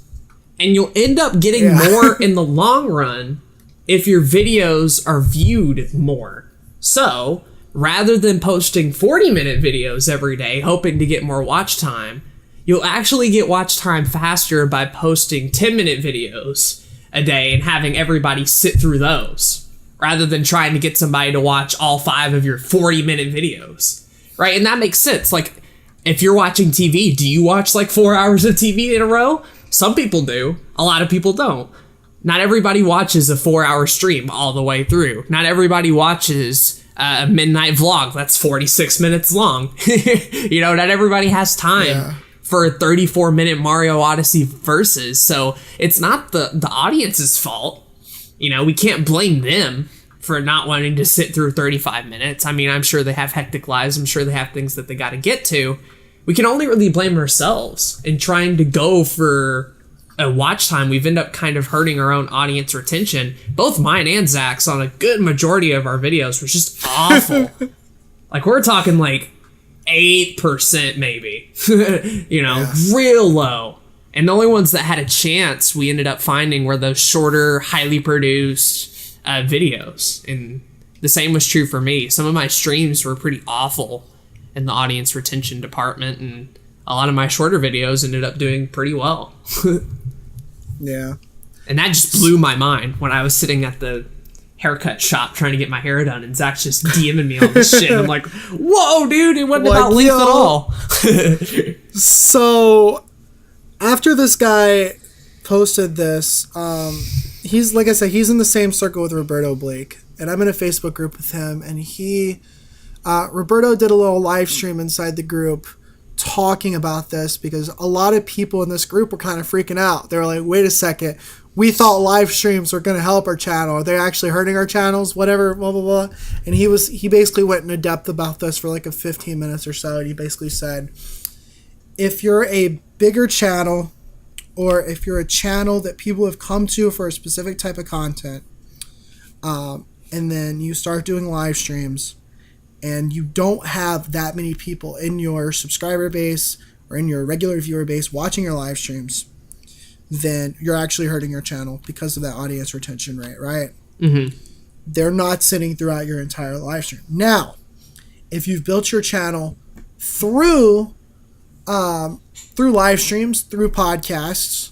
And you'll end up getting more in the long run if your videos are viewed more. So, rather than posting 40-minute videos every day, hoping to get more watch time, you'll actually get watch time faster by posting 10-minute videos a day and having everybody sit through those, rather than trying to get somebody to watch all 5 of your 40-minute videos, right? And that makes sense. Like, if you're watching TV, do you watch like 4 hours of TV in a row? Some people do. A lot of people don't. Not everybody watches a 4-hour stream all the way through. Not everybody watches a midnight vlog that's 46 minutes long. You know, not everybody has time for a 34-minute Mario Odyssey versus. So it's not the audience's fault. You know, we can't blame them for not wanting to sit through 35 minutes. I mean, I'm sure they have hectic lives. I'm sure they have things that they got to get to. We can only really blame ourselves in trying to go for a watch time. We've ended up kind of hurting our own audience retention. Both mine and Zach's on a good majority of our videos was just awful. Like, we're talking like 8% maybe, you know, real low. And the only ones that had a chance we ended up finding were those shorter, highly produced videos. And the same was true for me. Some of my streams were pretty awful in the audience retention department, and a lot of my shorter videos ended up doing pretty well. Yeah. And that just blew my mind when I was sitting at the haircut shop trying to get my hair done, and Zach's just DMing me all this shit. And I'm like, whoa, dude, it wasn't about length at all. So, after this guy posted this, he's, like I said, he's in the same circle with Roberto Blake, and I'm in a Facebook group with him, and Roberto did a little live stream inside the group talking about this because a lot of people in this group were kind of freaking out. They were like, wait a second, we thought live streams were going to help our channel. Are they actually hurting our channels? Whatever, blah, blah, blah. And he basically went into depth about this for like a 15 minutes or so. And he basically said, if you're a bigger channel, or if you're a channel that people have come to for a specific type of content, and then you start doing live streams, and you don't have that many people in your subscriber base or in your regular viewer base watching your live streams, then you're actually hurting your channel because of that audience retention rate, right? Mm-hmm. They're not sitting throughout your entire live stream. Now, if you've built your channel through live streams, through podcasts,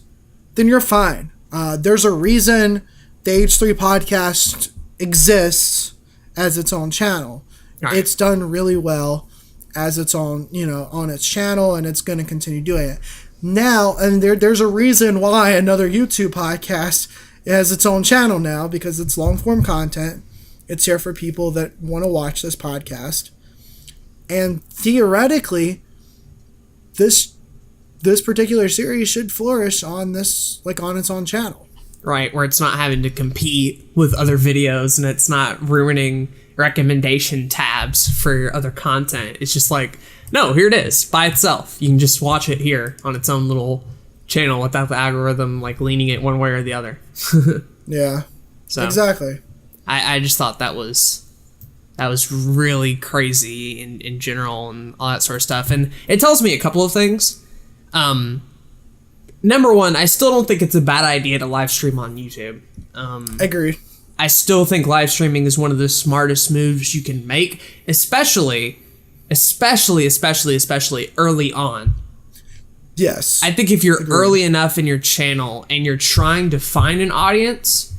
then you're fine. There's a reason the H3 podcast exists as its own channel. Right. It's done really well as its own, on its channel, and it's going to continue doing it. Now, and there's a reason why another YouTube podcast has its own channel now, because it's long form content. It's here for people that want to watch this podcast. And theoretically, this particular series should flourish on this, like on its own channel. Right, where it's not having to compete with other videos and it's not ruining recommendation tabs for your other content. It's just like, no, here it is by itself. You can just watch it here on its own little channel without the algorithm like leaning it one way or the other. Yeah. So exactly. I just thought that was really crazy in general and all that sort of stuff. And it tells me a couple of things. Number one, I still don't think it's a bad idea to live stream on YouTube. Agreed. I still think live streaming is one of the smartest moves you can make, especially early on. Yes. I think if you're early enough in your channel and you're trying to find an audience,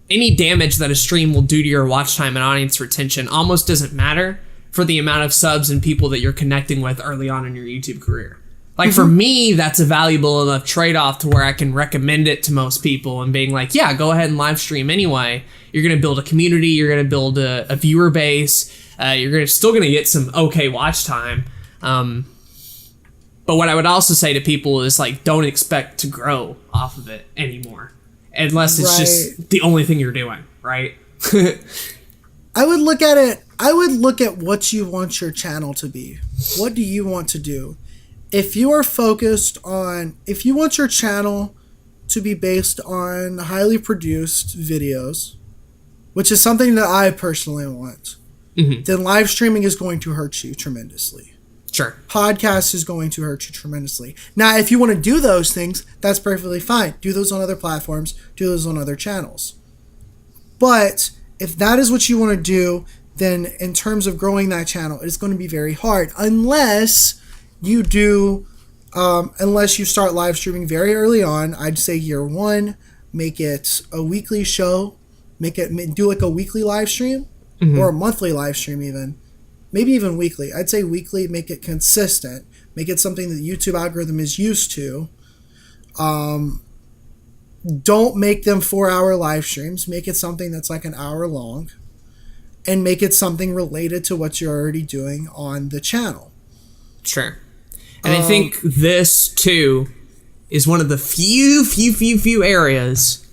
any damage that a stream will do to your watch time and audience retention almost doesn't matter for the amount of subs and people that you're connecting with early on in your YouTube career. Like, for me, that's a valuable enough trade-off to where I can recommend it to most people and being like, yeah, go ahead and live stream anyway. You're going to build a community. You're going to build a viewer base. You're still going to get some okay watch time. But what I would also say to people is, like, don't expect to grow off of it anymore. Unless it's just the only thing you're doing, right? I would look at it. I would look at what you want your channel to be. What do you want to do? If you are focused on, if you want your channel to be based on highly produced videos, which is something that I personally want, then live streaming is going to hurt you tremendously. Sure. Podcast is going to hurt you tremendously. Now, if you want to do those things, that's perfectly fine. Do those on other platforms. Do those on other channels. But if that is what you want to do, then in terms of growing that channel, it's going to be very hard unless you do, unless you start live streaming very early on. I'd say year one, make it a weekly show, do like a weekly live stream or a monthly live stream even, maybe even weekly. I'd say weekly, make it consistent, make it something that the YouTube algorithm is used to. Don't make them 4-hour live streams. Make it something that's like an hour long, and make it something related to what you're already doing on the channel. Sure. And I think this, too, is one of the few areas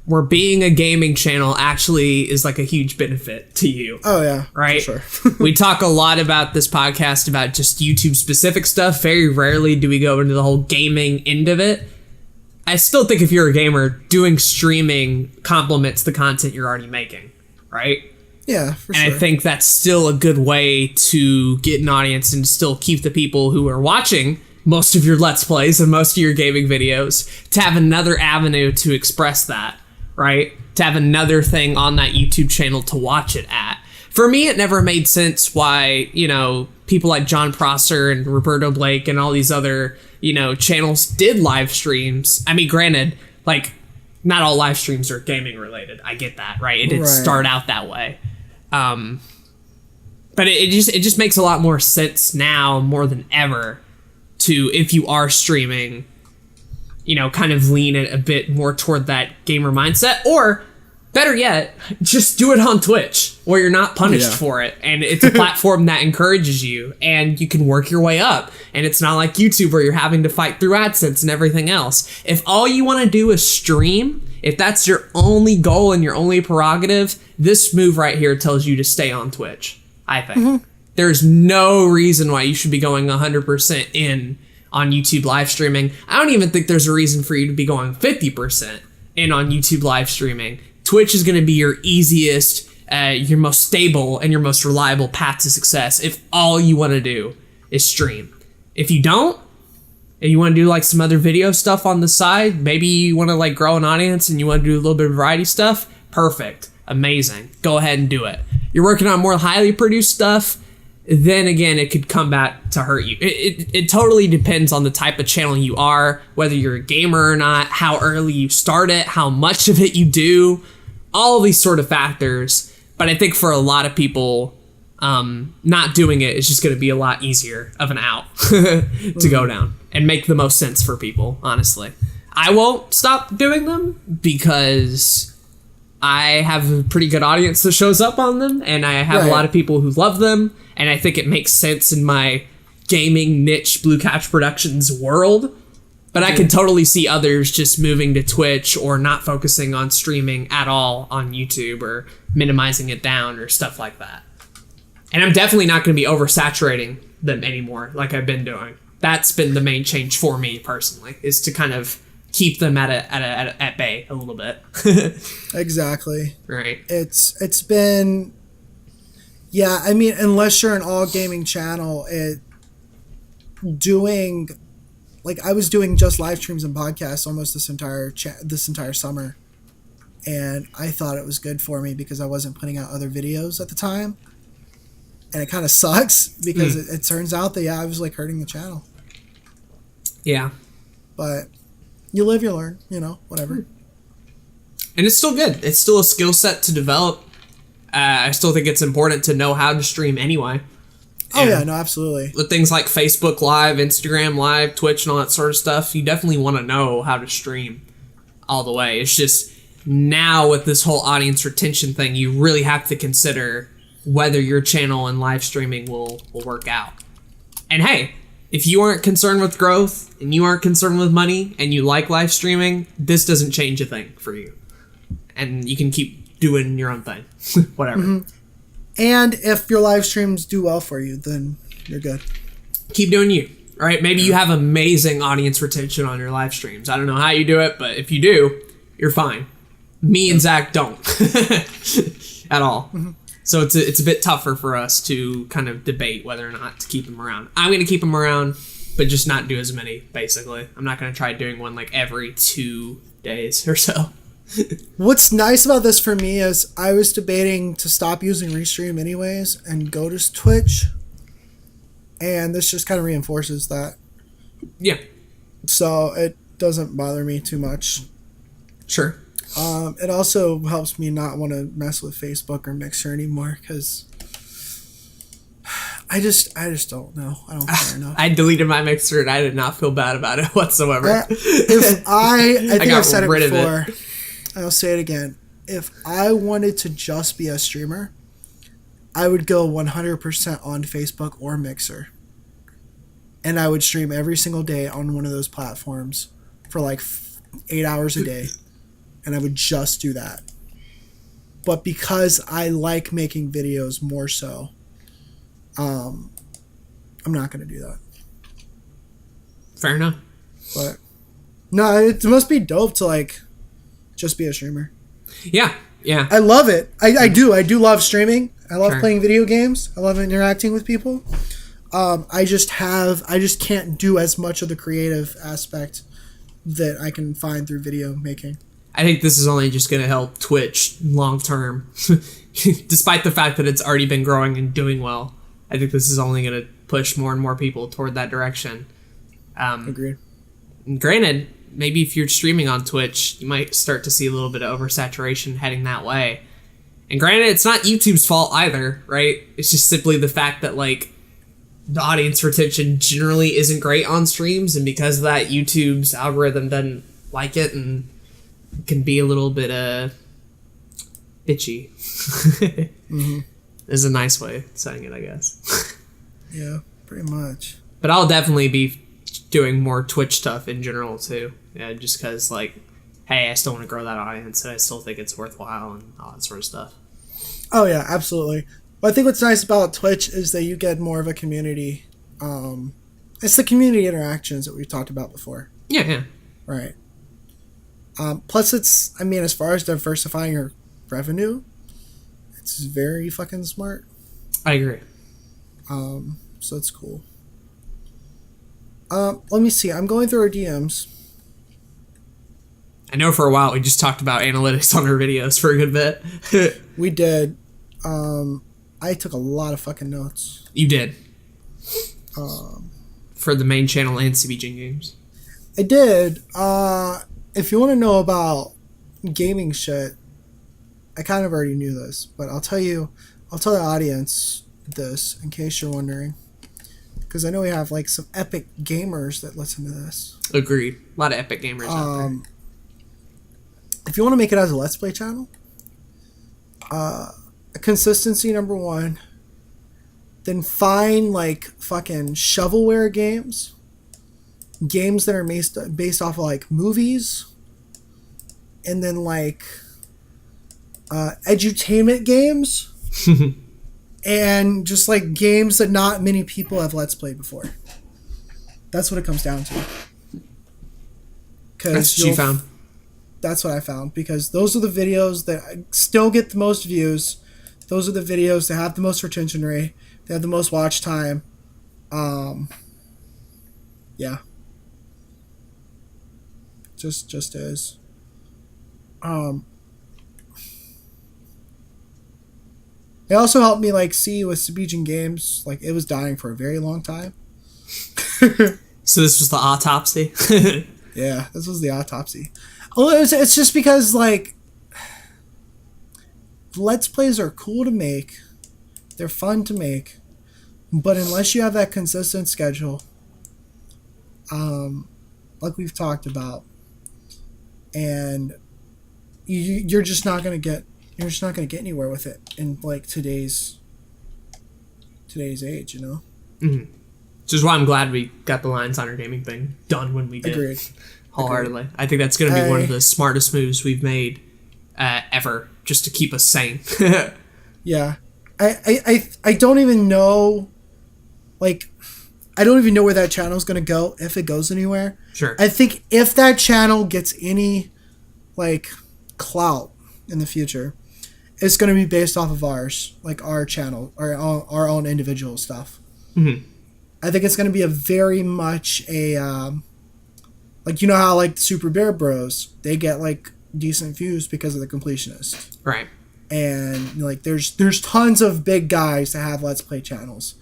where being a gaming channel actually is like a huge benefit to you. Oh, yeah. Right? For sure. We talk a lot about this podcast about just YouTube-specific stuff. Very rarely do we go into the whole gaming end of it. I still think if you're a gamer, doing streaming complements the content you're already making, right? Yeah, for sure. And I think that's still a good way to get an audience and still keep the people who are watching most of your Let's Plays and most of your gaming videos to have another avenue to express that, right? To have another thing on that YouTube channel to watch it at. For me, it never made sense why, people like John Prosser and Roberto Blake and all these other, channels did live streams. I mean, granted, like, not all live streams are gaming related. I get that, right? It didn't start out that way. But it just makes a lot more sense now more than ever to, if you are streaming, kind of lean it a bit more toward that gamer mindset, or better yet, just do it on Twitch where you're not punished for it. And it's a platform that encourages you and you can work your way up. And it's not like YouTube where you're having to fight through AdSense and everything else. If all you want to do is stream, if that's your only goal and your only prerogative, this move right here tells you to stay on Twitch, I think. There's no reason why you should be going 100% in on YouTube live streaming. I don't even think there's a reason for you to be going 50% in on YouTube live streaming. Twitch is going to be your easiest, your most stable, and your most reliable path to success if all you want to do is stream. If you don't, and you want to do like some other video stuff on the side, maybe you want to like grow an audience and you want to do a little bit of variety stuff, perfect, amazing, go ahead and do it. You're working on more highly produced stuff, then again, it could come back to hurt you. It totally depends on the type of channel you are, whether you're a gamer or not, how early you start it, how much of it you do, all of these sort of factors. But I think for a lot of people, not doing it is just going to be a lot easier of an out to go down and make the most sense for people, honestly. I won't stop doing them because I have a pretty good audience that shows up on them, and I have a lot of people who love them, and I think it makes sense in my gaming niche Blue Couch Productions world. But I could totally see others just moving to Twitch or not focusing on streaming at all on YouTube or minimizing it down or stuff like that. And I'm definitely not going to be oversaturating them anymore like I've been doing. That's been the main change for me personally, is to kind of keep them at bay a little bit. Exactly. Right. It's been, yeah, I mean, unless you're an all gaming channel, I was doing just live streams and podcasts almost this entire summer, and I thought it was good for me because I wasn't putting out other videos at the time, and it kind of sucks because it turns out that I was like hurting the channel. Yeah, but you live, you learn, whatever. And it's still good. It's still a skill set to develop. I still think it's important to know how to stream anyway. Oh, yeah, no, absolutely. With things like Facebook Live, Instagram Live, Twitch, and all that sort of stuff, you definitely want to know how to stream all the way. It's just now with this whole audience retention thing, you really have to consider whether your channel and live streaming will work out. And hey, if you aren't concerned with growth and you aren't concerned with money and you like live streaming, this doesn't change a thing for you. And you can keep doing your own thing. Whatever. Mm-hmm. And if your live streams do well for you, then you're good. Keep doing you, right? Maybe you have amazing audience retention on your live streams. I don't know how you do it, but if you do, you're fine. Me and Zach don't at all. Mm-hmm. So it's a bit tougher for us to kind of debate whether or not to keep them around. I'm going to keep them around, but just not do as many, basically. I'm not going to try doing one like every 2 days or so. What's nice about this for me is I was debating to stop using Restream anyways and go to Twitch, and this just kind of reinforces that. Yeah. So it doesn't bother me too much. Sure. It also helps me not want to mess with Facebook or Mixer anymore because I just don't know. I don't care enough. I deleted my Mixer and I did not feel bad about it whatsoever. I think I've said it before. I'll say it again. If I wanted to just be a streamer, I would go 100% on Facebook or Mixer. And I would stream every single day on one of those platforms for like 8 hours a day. And I would just do that. But because I like making videos more so, I'm not going to do that. Fair enough. But no, it must be dope to like just be a streamer. Yeah. I love it. I do love streaming. I love playing video games. I love interacting with people. I just can't do as much of the creative aspect that I can find through video making. I think this is only just going to help Twitch long term. Despite the fact that it's already been growing and doing well, I think this is only going to push more and more people toward that direction. Agreed. Granted, maybe if you're streaming on Twitch, you might start to see a little bit of oversaturation heading that way. And granted, it's not YouTube's fault either, right? It's just simply the fact that, like, the audience retention generally isn't great on streams, and because of that, YouTube's algorithm doesn't like it and can be a little bit bitchy. Mm-hmm. Is a nice way of saying it, I guess. Yeah, pretty much. But I'll definitely be doing more Twitch stuff in general too. Yeah, just because, like, hey, I still want to grow that audience and I still think it's worthwhile and all that sort of stuff. Oh yeah, absolutely. But I think what's nice about Twitch is that you get more of a community. It's the community interactions that we've talked about before. Yeah. Right. Plus, as far as diversifying your revenue, it's very fucking smart. I agree. So it's cool. Let me see. I'm going through our DMs. I know for a while we just talked about analytics on our videos for a good bit. We did. I took a lot of fucking notes. You did. For the main channel and CBG Games. I did. If you want to know about gaming shit, I kind of already knew this, but I'll tell the audience this in case you're wondering. Because I know we have like some epic gamers that listen to this. Agreed. A lot of epic gamers out there. If you want to make it as a Let's Play channel, consistency number one, then find like fucking shovelware games that are based off of like movies, and then like edutainment games, and just like games that not many people have Let's Played before. That's what it comes down to. That's what you found. That's what I found, because those are the videos that still get the most views. Those are the videos that have the most retention rate. They have the most watch time. Yeah. Just is. It also helped me like see with Sabijin Games, like it was dying for a very long time. So this was the autopsy? Yeah, this was the autopsy. Well, it's just because like Let's Plays are cool to make. They're fun to make. But unless you have that consistent schedule, like we've talked about, and you're just not gonna get anywhere with it in like today's age, you know. Mm-hmm. Which is why I'm glad we got the Lions Honor Gaming thing done when we did. Agreed. Wholeheartedly. I think that's going to be one of the smartest moves we've made ever, just to keep us sane. Yeah. I don't even know, like, I don't even know where that channel is going to go, if it goes anywhere. Sure. I think if that channel gets any, like, clout in the future, it's going to be based off of ours, like our channel, our own individual stuff. Mm-hmm. I think it's going to be a very much a, like, you know how, like, Super Bear Bros, they get, like, decent views because of the completionist. Right. And, like, there's tons of big guys that have Let's Play channels.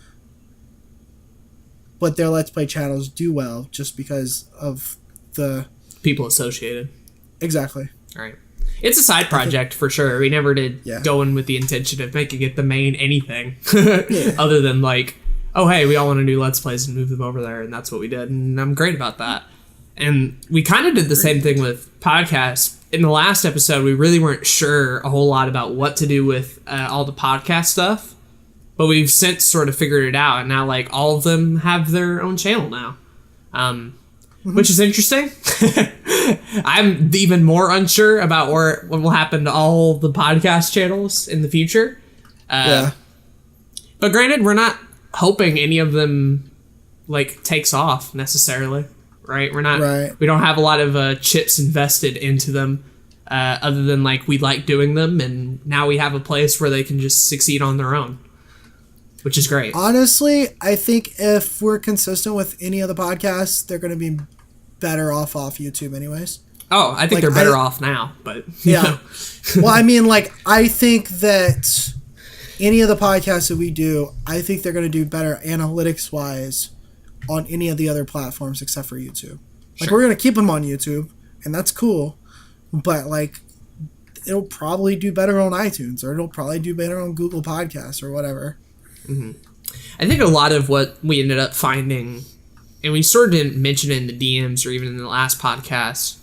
But their Let's Play channels do well just because of the... people associated. Exactly. Right. It's a side project for sure. We never did go in with the intention of making it the main anything. Other than, like, oh, hey, we all want to do Let's Plays and move them over there, and that's what we did. And I'm great about that. And we kind of did the same thing with podcasts. In the last episode, we really weren't sure a whole lot about what to do with all the podcast stuff. But we've since sort of figured it out. And now, like, all of them have their own channel now. Which is interesting. I'm even more unsure about what will happen to all the podcast channels in the future. But granted, we're not hoping any of them, like, takes off necessarily. Right, we don't have a lot of chips invested into them, other than, like, we like doing them, and now we have a place where they can just succeed on their own, which is great. Honestly, I think if we're consistent with any of the podcasts, they're going to be better off YouTube anyways. Oh, I think, like, they're better off now, but yeah. Well, I mean, like, I think that any of the podcasts that we do, I think they're going to do better analytics wise on any of the other platforms except for YouTube. Like, we're going to keep them on YouTube, and that's cool, but, like, it'll probably do better on iTunes, or it'll probably do better on Google Podcasts or whatever. Mm-hmm. I think a lot of what we ended up finding, and we sort of didn't mention it in the DMs or even in the last podcast,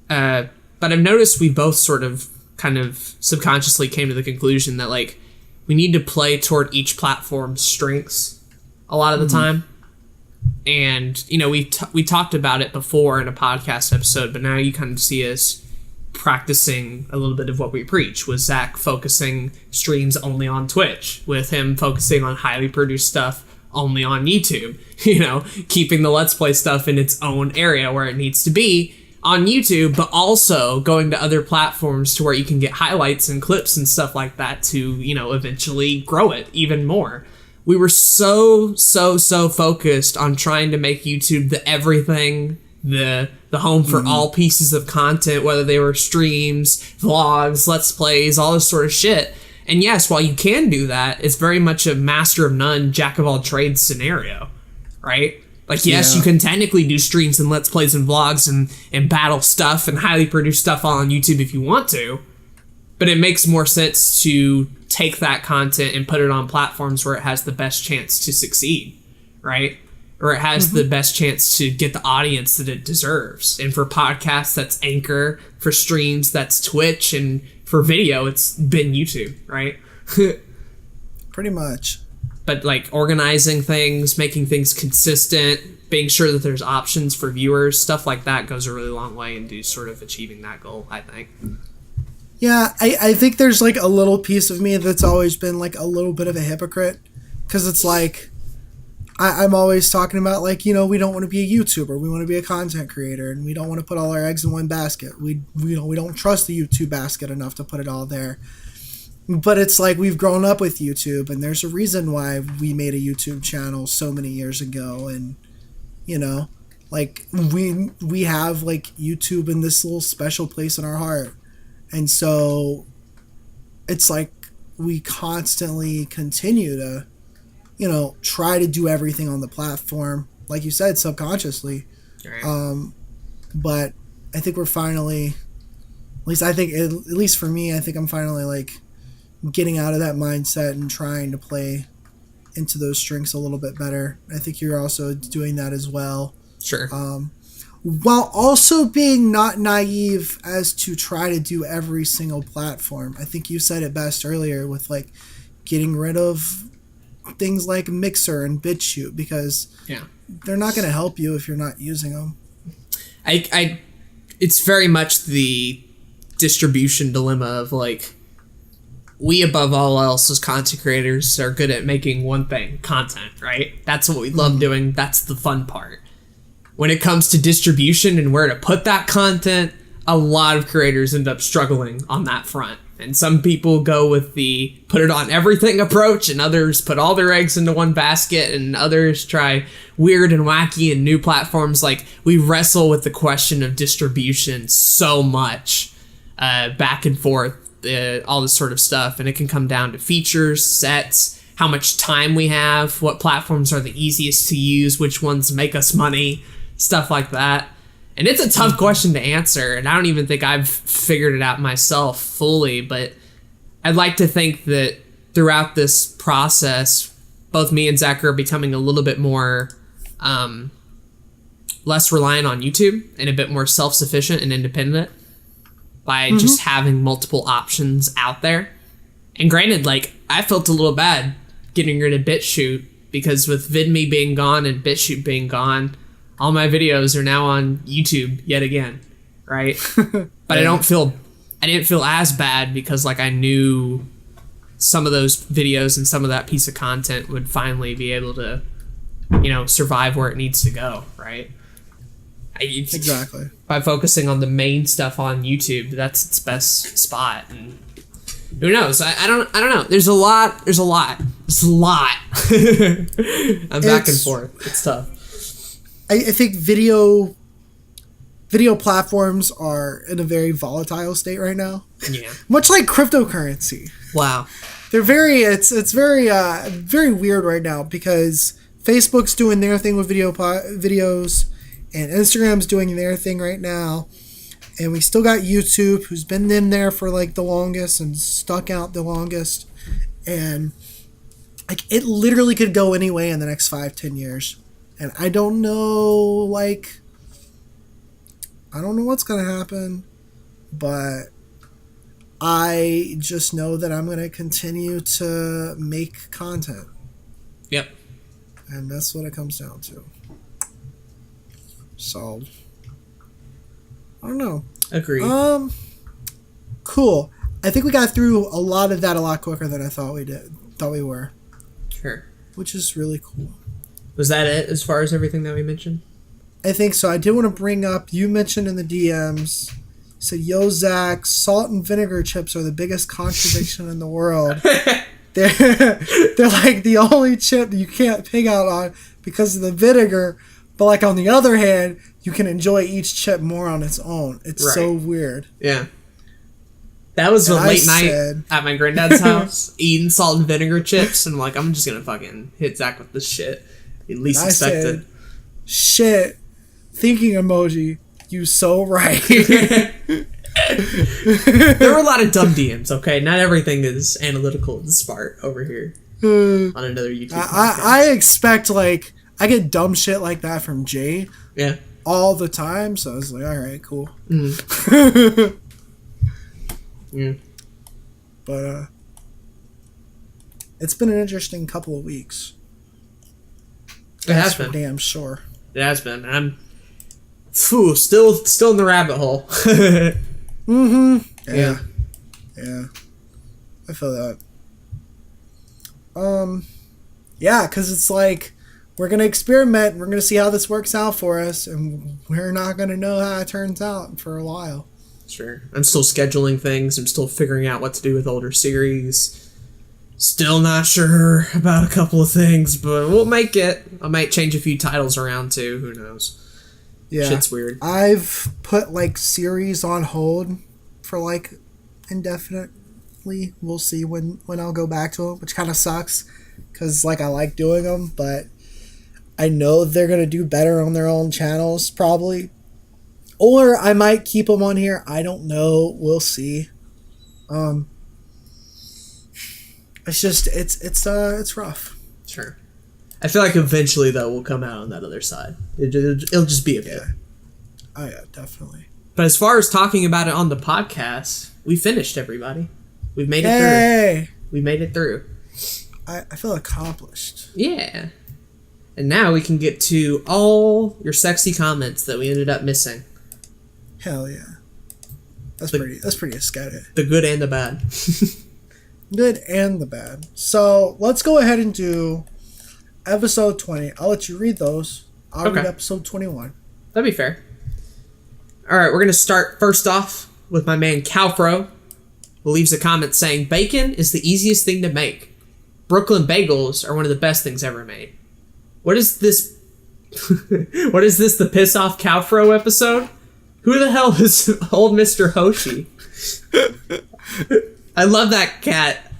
but I've noticed we both sort of kind of subconsciously came to the conclusion that, like, we need to play toward each platform's strengths a lot of the time. And, you know, we talked about it before in a podcast episode, but now you kind of see us practicing a little bit of what we preach, with Zach focusing streams only on Twitch, with him focusing on highly produced stuff only on YouTube, you know, keeping the Let's Play stuff in its own area where it needs to be on YouTube, but also going to other platforms to where you can get highlights and clips and stuff like that to, you know, eventually grow it even more. We were so focused on trying to make YouTube the everything, the home for all pieces of content, whether they were streams, vlogs, Let's Plays, all this sort of shit. And yes, while you can do that, it's very much a master of none, jack of all trades scenario, right? Like, yes, you can technically do streams and Let's Plays and vlogs and battle stuff and highly produced stuff all on YouTube if you want to, but it makes more sense to take that content and put it on platforms where it has the best chance to succeed, right? Or it has the best chance to get the audience that it deserves. And for podcasts, that's Anchor. For streams, that's Twitch. And for video, it's been YouTube, right? Pretty much. But, like, organizing things, making things consistent, being sure that there's options for viewers, stuff like that goes a really long way into sort of achieving that goal, I think. Yeah, I think there's, like, a little piece of me that's always been, like, a little bit of a hypocrite. Because it's like, I'm always talking about, like, you know, we don't want to be a YouTuber. We want to be a content creator. And we don't want to put all our eggs in one basket. We don't trust the YouTube basket enough to put it all there. But it's like, we've grown up with YouTube. And there's a reason why we made a YouTube channel so many years ago. And, you know, like, we have, like, YouTube in this little special place in our heart. And so it's like we constantly continue to, you know, try to do everything on the platform, like you said, subconsciously. Right. But I think we're finally, at least for me, I think I'm finally, like, getting out of that mindset and trying to play into those strengths a little bit better. I think you're also doing that as well. Sure. While also being not naive as to try to do every single platform. I think you said it best earlier with like getting rid of things like Mixer and BitChute because they're not going to help you if you're not using them. It's very much the distribution dilemma of like, we above all else as content creators are good at making one thing, content, right? That's what we love doing. That's the fun part. When it comes to distribution and where to put that content, a lot of creators end up struggling on that front. And some people go with the put it on everything approach, and others put all their eggs into one basket, and others try weird and wacky and new platforms. Like, we wrestle with the question of distribution so much, back and forth, all this sort of stuff. And it can come down to features, sets, how much time we have, what platforms are the easiest to use, which ones make us money, stuff like that. And it's a tough question to answer, and I don't even think I've figured it out myself fully, but I'd like to think that throughout this process, both me and Zach are becoming a little bit more less reliant on YouTube and a bit more self-sufficient and independent by just having multiple options out there. And granted, like, I felt a little bad getting rid of BitChute because with VidMe being gone and BitChute being gone, all my videos are now on YouTube yet again, right? But I didn't feel as bad because like I knew some of those videos and some of that piece of content would finally be able to, survive where it needs to go, right? Exactly. By focusing on the main stuff on YouTube, that's its best spot. And who knows? I don't know. There's a lot. I'm back and forth. It's tough. I think video platforms are in a very volatile state right now. Yeah. Much like cryptocurrency. Wow. They're it's very weird right now because Facebook's doing their thing with videos and Instagram's doing their thing right now. And we still got YouTube, who's been in there for like the longest and stuck out the longest. And like it literally could go any way in the next 5-10 years. And I don't know what's going to happen, but I just know that I'm going to continue to make content. Yep. And that's what it comes down to. So, I don't know. Agreed. Cool. I think we got through a lot of that a lot quicker than I thought we were. Sure. Which is really cool. Was that it as far as everything that we mentioned? I think so. I did want to bring up, you mentioned in the DMs, said, yo, Zach, salt and vinegar chips are the biggest contradiction in the world. They're like the only chip you can't pig out on because of the vinegar. But like on the other hand, you can enjoy each chip more on its own. It's so weird. Yeah. That was a late night at my granddad's house, eating salt and vinegar chips, and I'm like, I'm just going to fucking hit Zach with this shit. At least expected. Shit. Thinking emoji. You so right. There were a lot of dumb DMs, okay? Not everything is analytical and smart over here on another YouTube podcast. I expect, like, I get dumb shit like that from Jay all the time, so I was like, all right, cool. Yeah. But it's been an interesting couple of weeks. It has been. Damn sure. It has been. I'm still in the rabbit hole. Yeah. I feel that. Yeah, because it's like we're gonna experiment. We're gonna see how this works out for us, and we're not gonna know how it turns out for a while. Sure. I'm still scheduling things. I'm still figuring out what to do with older series. Still not sure about a couple of things, but we'll make it. I might change a few titles around too. Who knows? Yeah. Shit's weird. I've put like series on hold for like indefinitely. We'll see when I'll go back to them, which kind of sucks because like I like doing them, but I know they're going to do better on their own channels probably. Or I might keep them on here. I don't know. We'll see. It's just it's rough. Sure. I feel like eventually, though, we'll come out on that other side. It'll just be a bit. Oh, yeah, definitely. But as far as talking about it on the podcast, we finished, everybody. We've made it through. We made it through. I feel accomplished. Yeah. And now we can get to all your sexy comments that we ended up missing. Hell yeah. That's pretty aesthetic. The good and the bad. Good and the bad. So let's go ahead and do episode 20. I'll let you read those. I'll read episode 21. That'd be fair. Alright, we're going to start first off with my man Calfro, who leaves a comment saying, "Bacon is the easiest thing to make. Brooklyn bagels are one of the best things ever made." What is this? What is this, the Piss Off Calfro episode? Who the hell is old Mr. Hoshi? I love that cat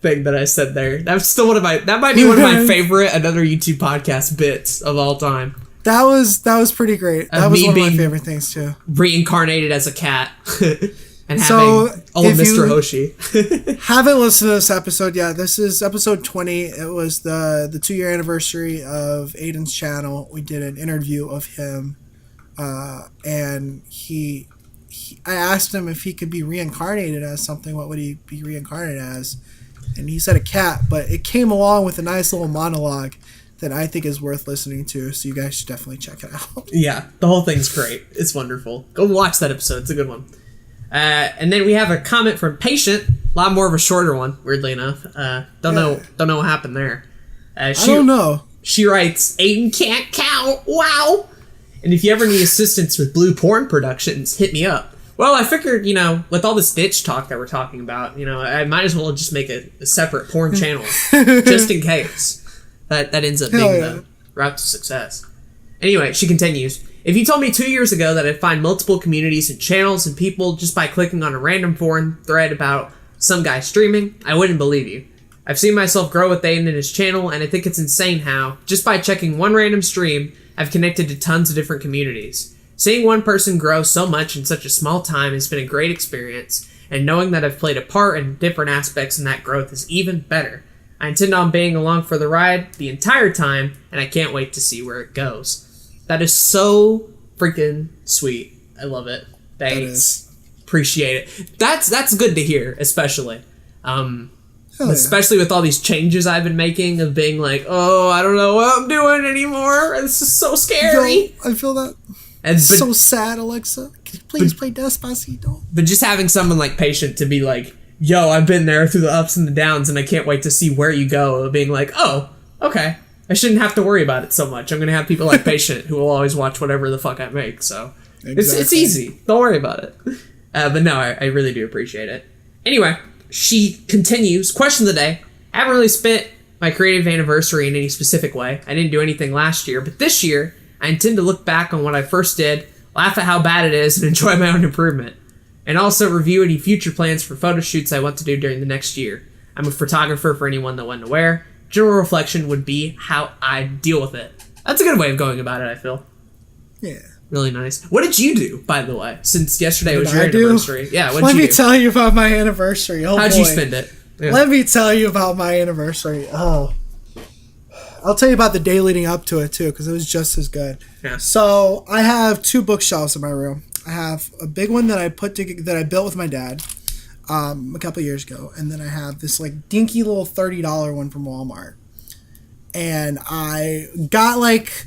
thing that I said there. That's still that might be one of my favorite another YouTube podcast bits of all time. That was pretty great. That was one of my favorite things too. Reincarnated as a cat and having old Mr. Hoshi. Haven't listened to this episode yet. This is episode 20. It was the 2-year anniversary of Aden's channel. We did an interview of him, and I asked him if he could be reincarnated as something. What would he be reincarnated as? And he said a cat, but it came along with a nice little monologue that I think is worth listening to, so you guys should definitely check it out. Yeah, the whole thing's great. It's wonderful. Go watch that episode. It's a good one. And then we have a comment from Patient, a lot more of a shorter one, weirdly enough. Don't know what happened there. I don't know. She writes, "Aiden can't count. Wow. And if you ever need assistance with blue porn productions, hit me up." Well, I figured, with all this bitch talk that we're talking about, I might as well just make a separate porn channel, just in case. That ends up being the route to success. Anyway, she continues, "If you told me 2 years ago that I'd find multiple communities and channels and people just by clicking on a random forum thread about some guy streaming, I wouldn't believe you. I've seen myself grow with Aiden and his channel, and I think it's insane how, just by checking one random stream, I've connected to tons of different communities. Seeing one person grow so much in such a small time has been a great experience, and knowing that I've played a part in different aspects in that growth is even better. I intend on being along for the ride the entire time, and I can't wait to see where it goes." That is so freaking sweet. I love it. Thanks. Appreciate it. That's good to hear, especially. Especially with all these changes I've been making of being like, oh, I don't know what I'm doing anymore. This is so scary. I feel that. So sad, Alexa. Can you please play Despacito? But just having someone like Patient to be like, yo, I've been there through the ups and the downs, and I can't wait to see where you go. Being like, oh, okay. I shouldn't have to worry about it so much. I'm going to have people like Patient who will always watch whatever the fuck I make. So it's easy. Don't worry about it. But no, I really do appreciate it. Anyway, she continues. Question of the day. I haven't really spent my creative anniversary in any specific way. I didn't do anything last year, but this year I intend to look back on what I first did, laugh at how bad it is, and enjoy my own improvement. And also review any future plans for photo shoots I want to do during the next year. I'm a photographer for anyone that wasn't aware. General reflection would be how I deal with it. That's a good way of going about it, I feel. Yeah. Really nice. What did you do, by the way, since yesterday was your anniversary? Yeah, what did you do? Let me tell you about my anniversary. How'd you spend it? Yeah. Let me tell you about my anniversary. Oh. I'll tell you about the day leading up to it, too, because it was just as good. Yeah. So, I have 2 bookshelves in my room. I have a big one that I built with my dad a couple years ago, and then I have this like dinky little $30 one from Walmart. And I got like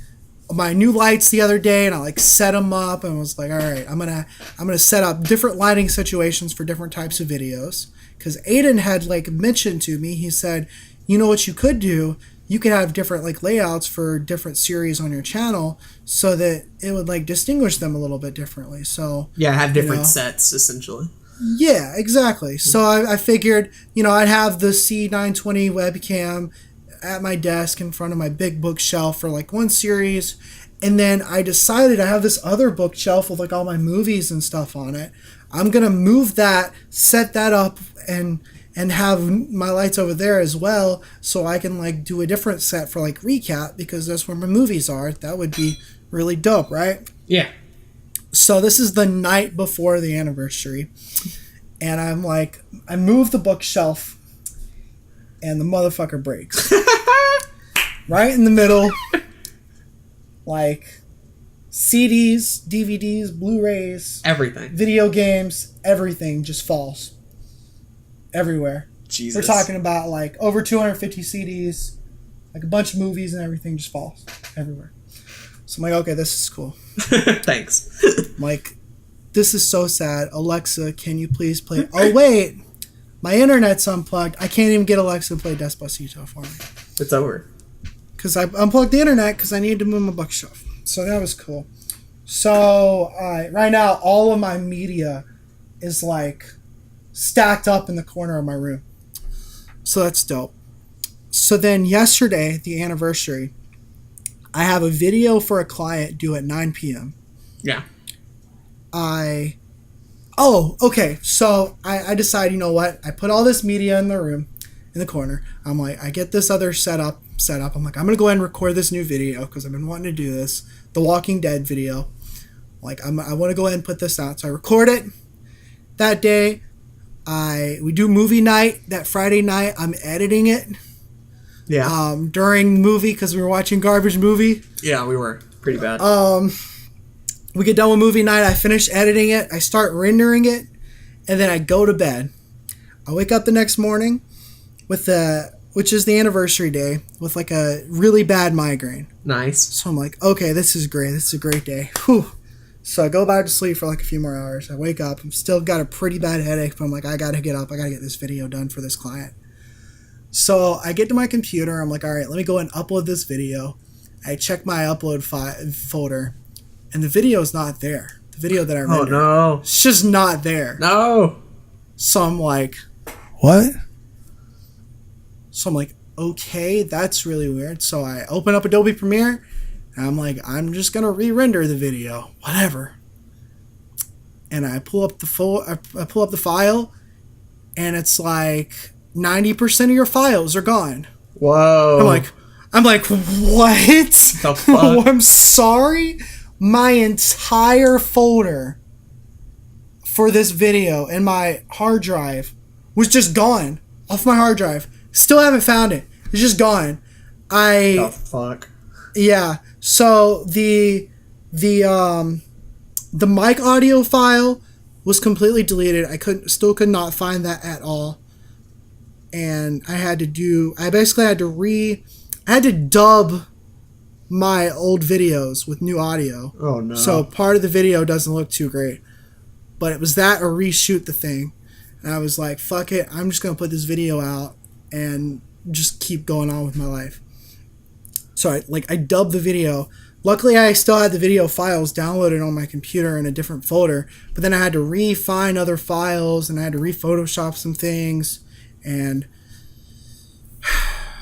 my new lights the other day, and I like set them up, and was like, all right, I'm gonna set up different lighting situations for different types of videos. Because Aden had like mentioned to me, he said, you know what you could do? You could have different like layouts for different series on your channel so that it would like distinguish them a little bit differently. So yeah, have different sets essentially. Yeah, exactly. So I figured, I'd have the C920 webcam at my desk in front of my big bookshelf for like one series. And then I decided I have this other bookshelf with like all my movies and stuff on it. I'm going to move that, set that up, and have my lights over there as well, so I can like do a different set for like recap, because that's where my movies are. That would be really dope, right? Yeah. So this is the night before the anniversary, and I'm like, I move the bookshelf, and the motherfucker breaks. right in the middle. Like CDs, DVDs, Blu-rays, everything, video games, everything just falls everywhere. Jesus. We're talking about like over 250 CDs, like a bunch of movies and everything just falls everywhere. So I'm like, okay, this is cool. Thanks. I'm like, this is so sad. Alexa, can you please play? Oh wait, my internet's unplugged. I can't even get Alexa to play Despacito for me. It's over. Because I unplugged the internet because I needed to move my bookshelf. So that was cool. So right now, all of my media is like stacked up in the corner of my room. So that's dope. So then yesterday, the anniversary, I have a video for a client due at 9 p.m. Yeah. Okay. So I decide, you know what? I put all this media in the room, in the corner. I'm like, I get this other setup. I'm like, I'm going to go ahead and record this new video because I've been wanting to do this. The Walking Dead video. Like, I want to go ahead and put this out. So I record it. That day, we do movie night. That Friday night, I'm editing it. Yeah. During movie because we were watching Garbage Movie. Yeah, we were. Pretty bad. We get done with movie night. I finish editing it. I start rendering it. And then I go to bed. I wake up the next morning which is the anniversary day, with like a really bad migraine. Nice. So I'm like, okay, this is great. This is a great day. Whew. So I go back to sleep for like a few more hours. I wake up. I'm still got a pretty bad headache, but I'm like, I got to get up. I got to get this video done for this client. So I get to my computer. I'm like, all right, let me go and upload this video. I check my upload folder, and the video is not there. The video that I rendered. Oh, no. It's just not there. No. So I'm like, what? So I'm like, okay, that's really weird. So I open up Adobe Premiere, and I'm like, I'm just going to re-render the video. Whatever. And I pull up the file, and it's like 90% of your files are gone. Whoa. I'm like, what? The fuck? I'm sorry? My entire folder for this video and my hard drive was just gone off my hard drive. Still haven't found it. It's just gone. The fuck? Yeah. So the mic audio file was completely deleted. I still could not find that at all. And I had to dub my old videos with new audio. Oh no. So part of the video doesn't look too great. But it was that or reshoot the thing. And I was like, fuck it, I'm just gonna put this video out and just keep going on with my life. So I dubbed the video. Luckily I still had the video files downloaded on my computer in a different folder, but then I had to re-find other files and I had to re-Photoshop some things, and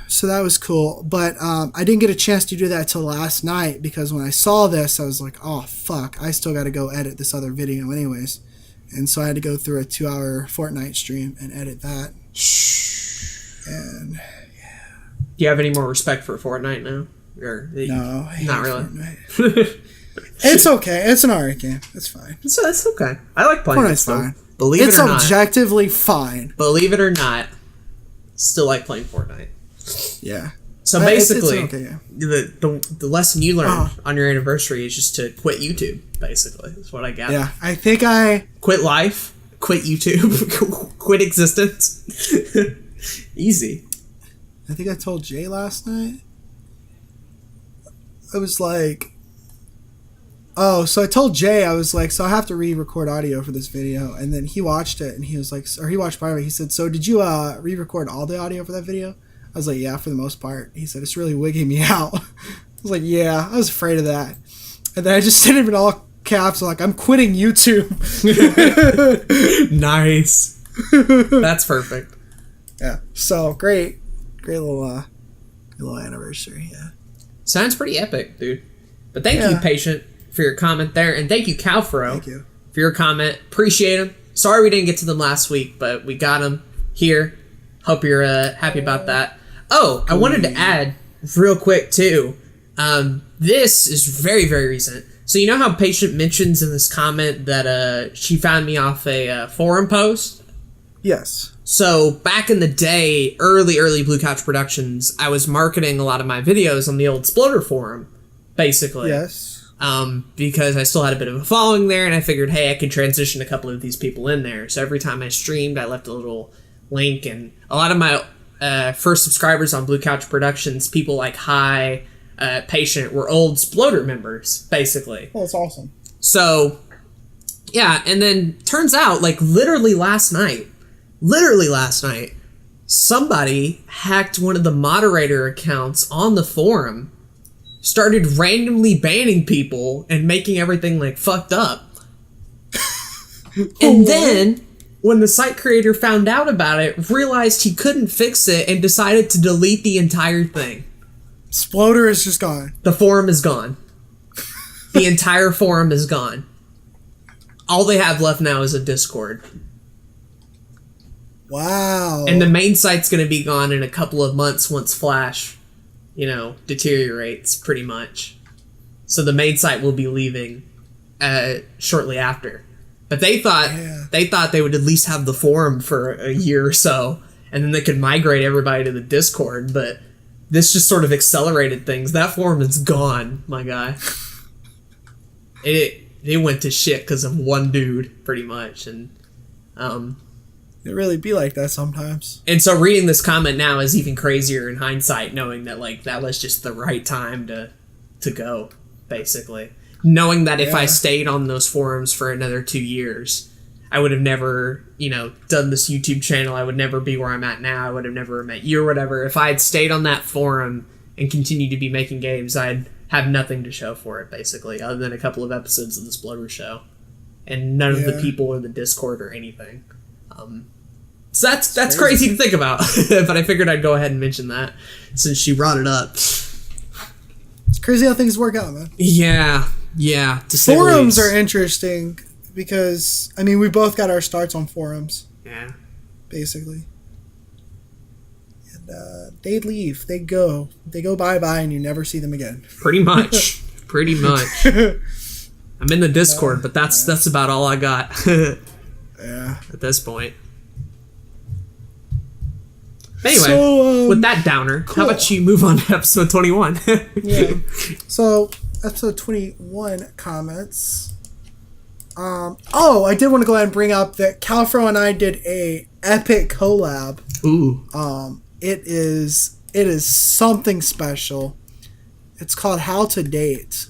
so that was cool. But I didn't get a chance to do that till last night, because when I saw this I was like, oh fuck, I still gotta go edit this other video anyways. And so I had to go through a 2-hour Fortnite stream and edit that. And yeah. Do you have any more respect for Fortnite now? Or no, not really. It's okay. It's an alright game. It's fine. It's okay. I like playing Fortnite's it. fine. Believe it or not. It's objectively fine. Believe it or not, still like playing Fortnite. Yeah. So basically, it's okay, yeah. the lesson you learned on your anniversary is just to quit YouTube. Basically, that's what I got. Yeah, I think I quit life, quit YouTube, quit existence. Easy. I think I told Jay last night. I was like, so I told Jay, I was like, so I have to re-record audio for this video, and then he watched it, and he was like, or he watched part of it. He said, so did you re-record all the audio for that video? I was like, yeah, for the most part. He said, it's really wigging me out. I was like, yeah, I was afraid of that. And then I just sent him in all caps, like, I'm quitting YouTube. Nice. That's perfect. Yeah. So great little anniversary. Yeah. Sounds pretty epic, dude. But thank you, Patient, for your comment there, and thank you, Calfro, thank you for your comment. Appreciate them. Sorry we didn't get to them last week, but we got them here. Hope you're happy about that. Oh, I wanted to add real quick too. This is very, very recent. So you know how Patient mentions in this comment that she found me off a forum post? Yes. So back in the day, early Blue Couch Productions, I was marketing a lot of my videos on the old Sploder forum, basically. Yes. Because I still had a bit of a following there, and I figured, hey, I could transition a couple of these people in there. So every time I streamed, I left a little link, and a lot of my first subscribers on Blue Couch Productions, people like Hi, Patient, were old Sploder members, basically. Oh, that's awesome. So, yeah, and then turns out, like, literally last night, somebody hacked one of the moderator accounts on the forum, started randomly banning people and making everything, like, fucked up. And then, when the site creator found out about it, realized he couldn't fix it and decided to delete the entire thing. Sploder is just gone. The forum is gone. The entire forum is gone. All they have left now is a Discord. Wow. And the main site's going to be gone in a couple of months once Flash, deteriorates pretty much. So the main site will be leaving shortly after. But they thought they would at least have the forum for a year or so, and then they could migrate everybody to the Discord, but this just sort of accelerated things. That forum is gone, my guy. It went to shit because of one dude, pretty much, and it really be like that sometimes. And so reading this comment now is even crazier in hindsight, knowing that like that was just the right time to go, basically. Knowing that if I stayed on those forums for another 2 years, I would have never, done this YouTube channel. I would never be where I'm at now. I would have never met you or whatever. If I had stayed on that forum and continued to be making games, I'd have nothing to show for it, basically, other than a couple of episodes of the Sploder show. And none of the people or the Discord or anything. So that's crazy to think about. But I figured I'd go ahead and mention that since she brought it up. It's crazy how things work out, man. Yeah. Forums are interesting because, we both got our starts on forums. Yeah. Basically. And they leave. They go bye-bye and you never see them again. Pretty much. I'm in the Discord, but that's about all I got. At this point. Anyway, with that downer, cool. How about you move on to episode 21? So, episode 21 comments. I did want to go ahead and bring up that Calfro and I did a epic collab. Ooh. It is something special. It's called How to Date.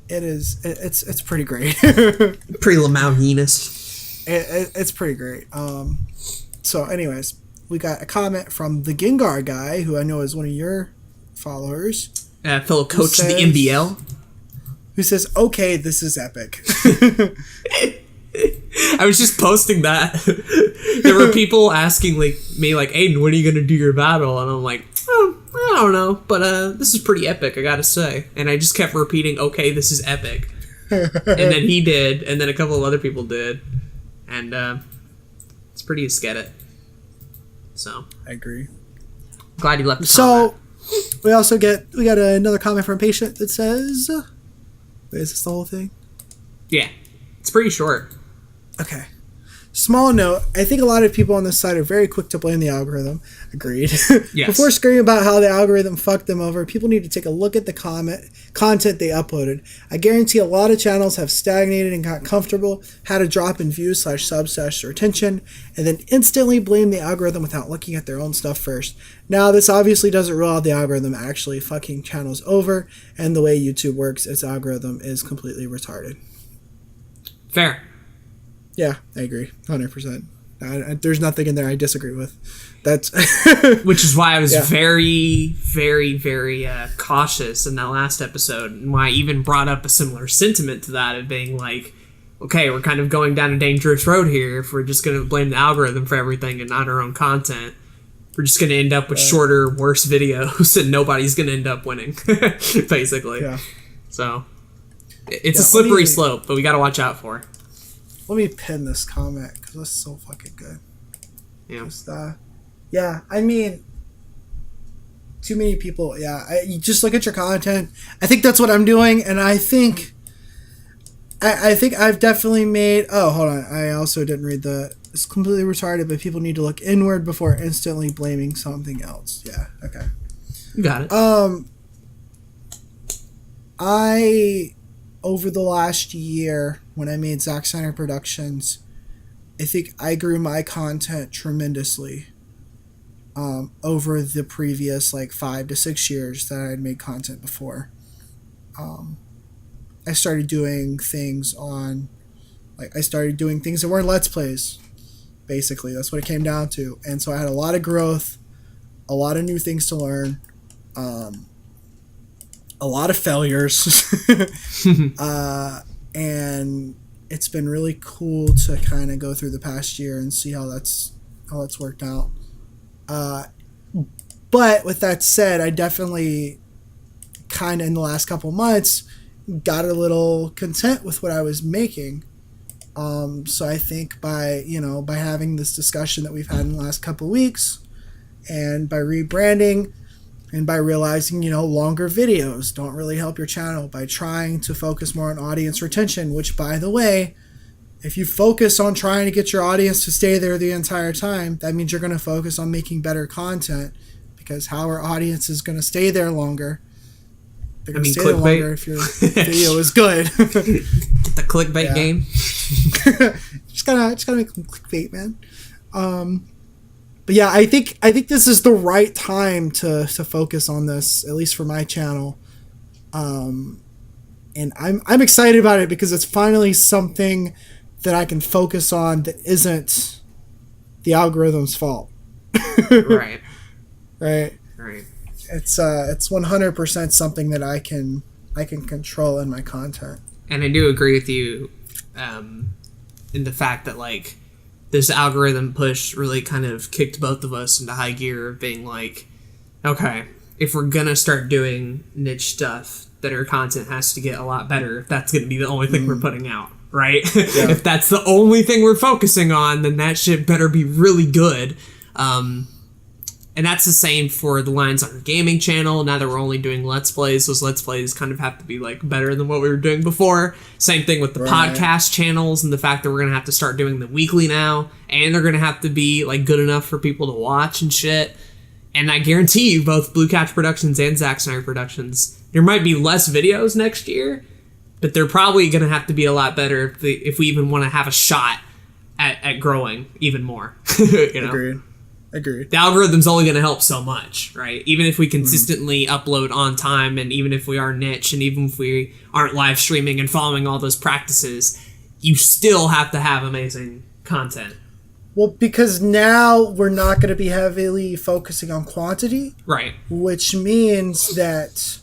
It's pretty great. Pretty Lamau-Venus. It's pretty great. So anyways, we got a comment from the Gengar guy, who I know is one of your followers. Fellow coach of the NBL. Who says, okay, this is epic. I was just posting that. There were people asking me, Aiden, when are you going to do your battle? And I'm like, I don't know, but this is pretty epic, I gotta say. And I just kept repeating, okay, this is epic. And then he did, and then a couple of other people did. And it's pretty aesthetic. So I agree. Glad you left the comment. we got another comment from a patient that says, wait, is this the whole thing? Yeah. It's pretty short. Okay. Small note, I think a lot of people on this side are very quick to blame the algorithm. Agreed. Yes. Before screaming about how the algorithm fucked them over, people need to take a look at the content they uploaded. I guarantee a lot of channels have stagnated and got comfortable, had a drop in views /subs/retention, and then instantly blame the algorithm without looking at their own stuff first. Now, this obviously doesn't rule out the algorithm actually fucking channels over, and the way YouTube works, its algorithm is completely retarded. Fair. Yeah, I agree. 100%. There's nothing in there I disagree with. That's which is why I was very, very, very cautious in that last episode, and why I even brought up a similar sentiment to that of being like, okay, we're kind of going down a dangerous road here if we're just going to blame the algorithm for everything and not our own content. We're just going to end up with shorter, worse videos, and nobody's going to end up winning, basically. Yeah. So, it's a slippery slope, but we got to watch out for it. Let me pin this comment because it's so fucking good. Yeah. Just, too many people. Yeah, you just look at your content. I think that's what I'm doing, and I think I've definitely made. Oh, hold on. I also didn't read the is completely retarded, but people need to look inward before instantly blaming something else. Yeah, okay. You got it. Over the last year, when I made Zach Center Productions, I think I grew my content tremendously over the previous 5 to 6 years that I had made content before. I started doing things that weren't Let's Plays. Basically, that's what it came down to. And so I had a lot of growth, a lot of new things to learn, a lot of failures. And it's been really cool to kind of go through the past year and see how that's worked out. But with that said, I definitely kind of in the last couple months got a little content with what I was making. So I think by having this discussion that we've had in the last couple of weeks, and by rebranding, and by realizing, longer videos don't really help your channel, by trying to focus more on audience retention, which, by the way, if you focus on trying to get your audience to stay there the entire time, that means you're going to focus on making better content, because how our audience is going to stay there longer? They're going to stay there longer if your video is good. Get the clickbait game. just gotta make some clickbait, man. But yeah, I think this is the right time to focus on this, at least for my channel. And I'm excited about it because it's finally something that I can focus on that isn't the algorithm's fault. Right. Right. Right. It's 100% something that I can control in my content. And I do agree with you in the fact that this algorithm push really kind of kicked both of us into high gear of being okay, if we're gonna start doing niche stuff, then our content has to get a lot better if that's gonna be the only thing we're putting out, right? Yeah. If that's the only thing we're focusing on, then that shit better be really good. And that's the same for the lines on our gaming channel. Now that we're only doing Let's Plays, those Let's Plays kind of have to be better than what we were doing before. Same thing with the podcast channels and the fact that we're going to have to start doing them weekly now. And they're going to have to be good enough for people to watch and shit. And I guarantee you, both Blue Couch Productions and Zack Snyder Productions, there might be less videos next year, but they're probably going to have to be a lot better if we even want to have a shot at growing even more. Agreed. The algorithm's only going to help so much, right? Even if we consistently upload on time, and even if we are niche, and even if we aren't live streaming and following all those practices, you still have to have amazing content. Well, because now we're not going to be heavily focusing on quantity. Right. Which means that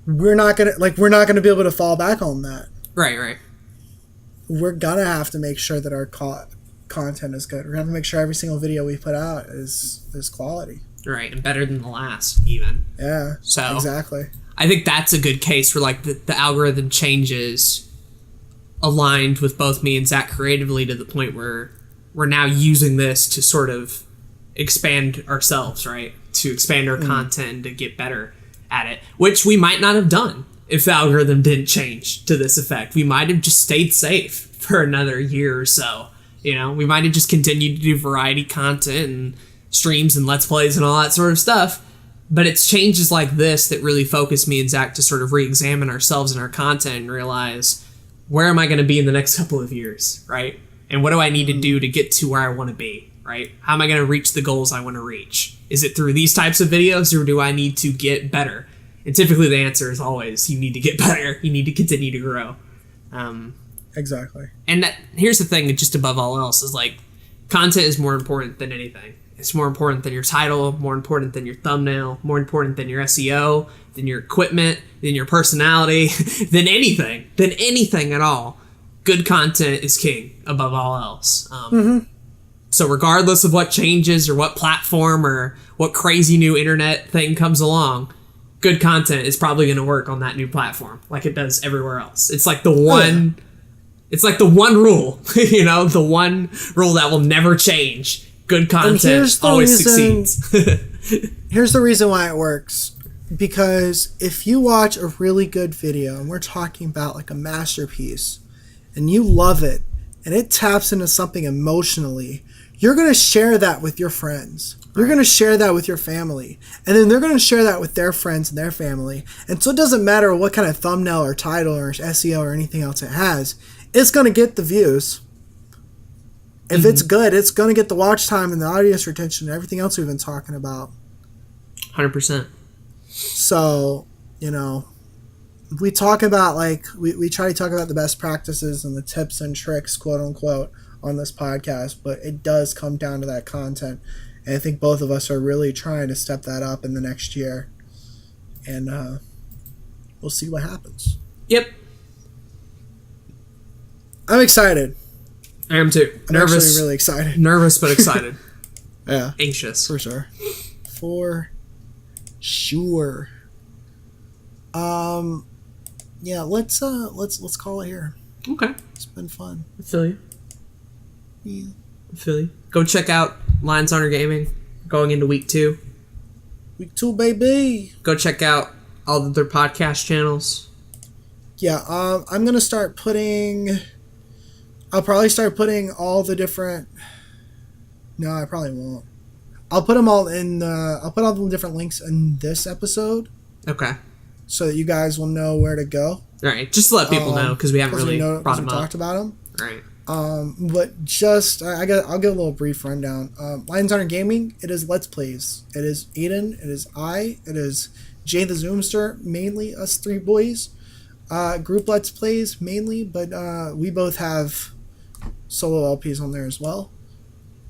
we're not going to be able to fall back on that. Right. We're going to have to make sure that our content is good. We're gonna have to make sure every single video we put out is quality. Right, and better than the last, even. Yeah. So exactly. I think that's a good case where the algorithm changes aligned with both me and Zach creatively to the point where we're now using this to sort of expand ourselves, right? To expand our content, to get better at it, which we might not have done if the algorithm didn't change to this effect. We might have just stayed safe for another year or so. We might have just continued to do variety content and streams and Let's Plays and all that sort of stuff. But it's changes like this that really focus me and Zach to sort of re-examine ourselves and our content and realize, where am I going to be in the next couple of years, right? And what do I need to do to get to where I want to be, right? How am I going to reach the goals I want to reach? Is it through these types of videos, or do I need to get better? And typically the answer is always, you need to get better. You need to continue to grow. Exactly. And here's the thing, just above all else, is content is more important than anything. It's more important than your title, more important than your thumbnail, more important than your SEO, than your equipment, than your personality, than anything at all. Good content is king above all else. So regardless of what changes or what platform or what crazy new internet thing comes along, good content is probably going to work on that new platform like it does everywhere else. It's the one... It's the one rule, the one rule that will never change. Good content always succeeds. Here's the reason why it works. Because if you watch a really good video, and we're talking about a masterpiece, and you love it, and it taps into something emotionally, you're going to share that with your friends. You're going to share that with your family. And then they're going to share that with their friends and their family. And so it doesn't matter what kind of thumbnail or title or SEO or anything else it has. It's going to get the views. If it's good, it's going to get the watch time and the audience retention and everything else we've been talking about. 100%. So, we talk about, we try to talk about the best practices and the tips and tricks, quote unquote, on this podcast, but it does come down to that content. And I think both of us are really trying to step that up in the next year. And we'll see what happens. Yep. I'm excited. I am too. I'm actually really excited. Nervous but excited. Yeah. Anxious. For sure. For sure. Yeah, let's call it here. Okay. It's been fun. I feel you. Yeah. I feel you. Go check out Lions Honor Gaming going into week 2. Week 2, baby. Go check out all of their podcast channels. Yeah, I'm gonna start putting. I'll probably start putting all the different. No, I probably won't. I'll put them all in. I'll put all the different links in this episode. Okay. So that you guys will know where to go. All right, just to let people know because we haven't really brought them up. Talked about them. Right. But just I'll give a little brief rundown. Lions Honor Gaming. It is Let's Plays. It is Aden. It is I. It is Jay the Zoomster. Mainly us 3 boys. Group Let's Plays mainly, but we both have solo LPs on there as well.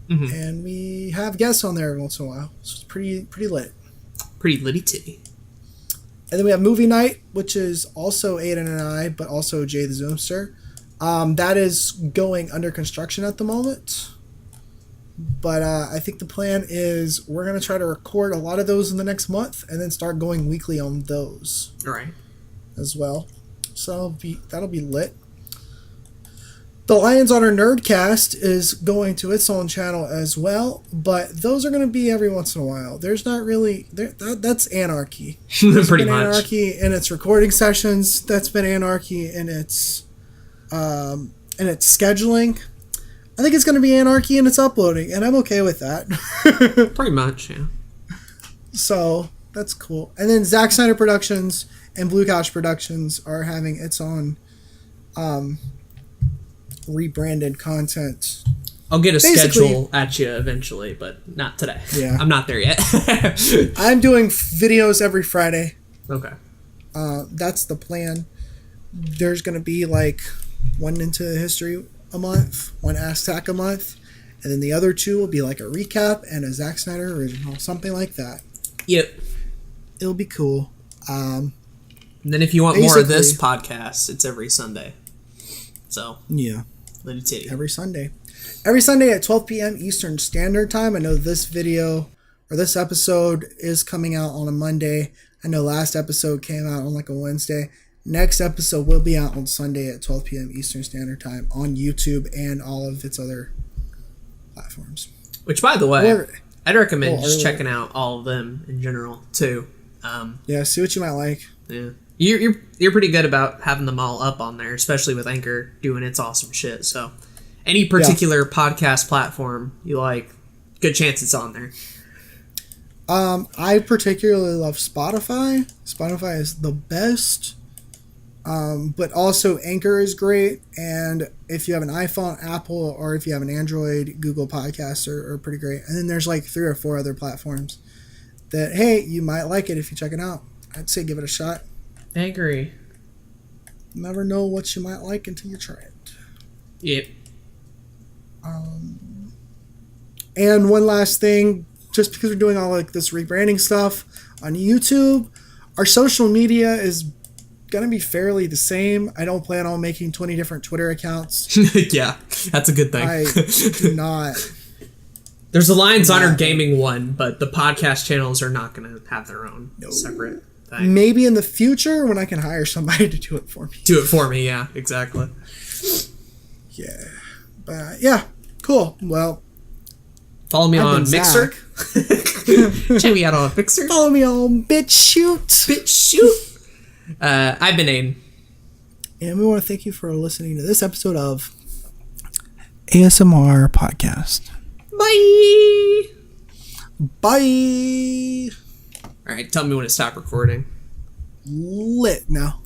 Mm-hmm. And we have guests on there every once in a while. So it's pretty lit. Pretty litty titty. And then we have Movie Night, which is also Aiden and I, but also Jay the Zoomster. That is going under construction at the moment. But I think the plan is we're going to try to record a lot of those in the next month and then start going weekly on those. All right. As well. So that'll be lit. The Lions Honor Nerdcast is going to its own channel as well, but those are going to be every once in a while. There's not really that's anarchy. Pretty much anarchy in its recording sessions. That's been anarchy in its scheduling. I think it's going to be anarchy in its uploading, and I'm okay with that. Pretty much, yeah. So that's cool. And then Zack Snyder Productions and Blue Couch Productions are having its own rebranded content. I'll get a schedule at you eventually, but not today. Yeah. I'm not there yet. I'm doing videos every Friday. Okay. That's the plan. There's going to be one Into History a month, one Aztec a month, and then the other 2 will be a recap and a Zack Snyder original, something like that. Yep. It'll be cool. And then if you want more of this podcast, it's every Sunday. So yeah, little titty. Every Sunday at 12 p.m. Eastern Standard Time. I know this video or this episode is coming out on a Monday. I know last episode came out on a Wednesday. Next episode will be out on Sunday at 12 p.m. Eastern Standard Time on YouTube and all of its other platforms. Which, by the way, I'd recommend just checking out all of them in general too. Yeah, see what you might like. Yeah, you're pretty good about having them all up on there, especially with Anchor doing its awesome shit. So, any particular podcast platform you like, good chance it's on there. I particularly love Spotify. Spotify is the best. But also Anchor is great, and if you have an iPhone, Apple, or if you have an Android, Google Podcasts are pretty great. And then there's 3 or 4 other platforms that, hey, you might like it if you check it out. I'd say give it a shot. I agree. Never know what you might like until you try it. Yep. And one last thing, just because we're doing all this rebranding stuff on YouTube, our social media is gonna be fairly the same. I don't plan on making 20 different Twitter accounts. Yeah, that's a good thing. I do not. There's a Lions Honor Gaming one, but the podcast channels are not gonna have their own separate thing. Maybe in the future when I can hire somebody to do it for me. Do it for me, yeah, exactly. Yeah, but yeah, cool. Well, follow me on Mixer. Check me out on Mixer. Follow me on BitChute. I've been Aiden. And we want to thank you for listening to this episode of ASMR podcast. Bye. Bye. All right, tell me when to stop recording. Lit now.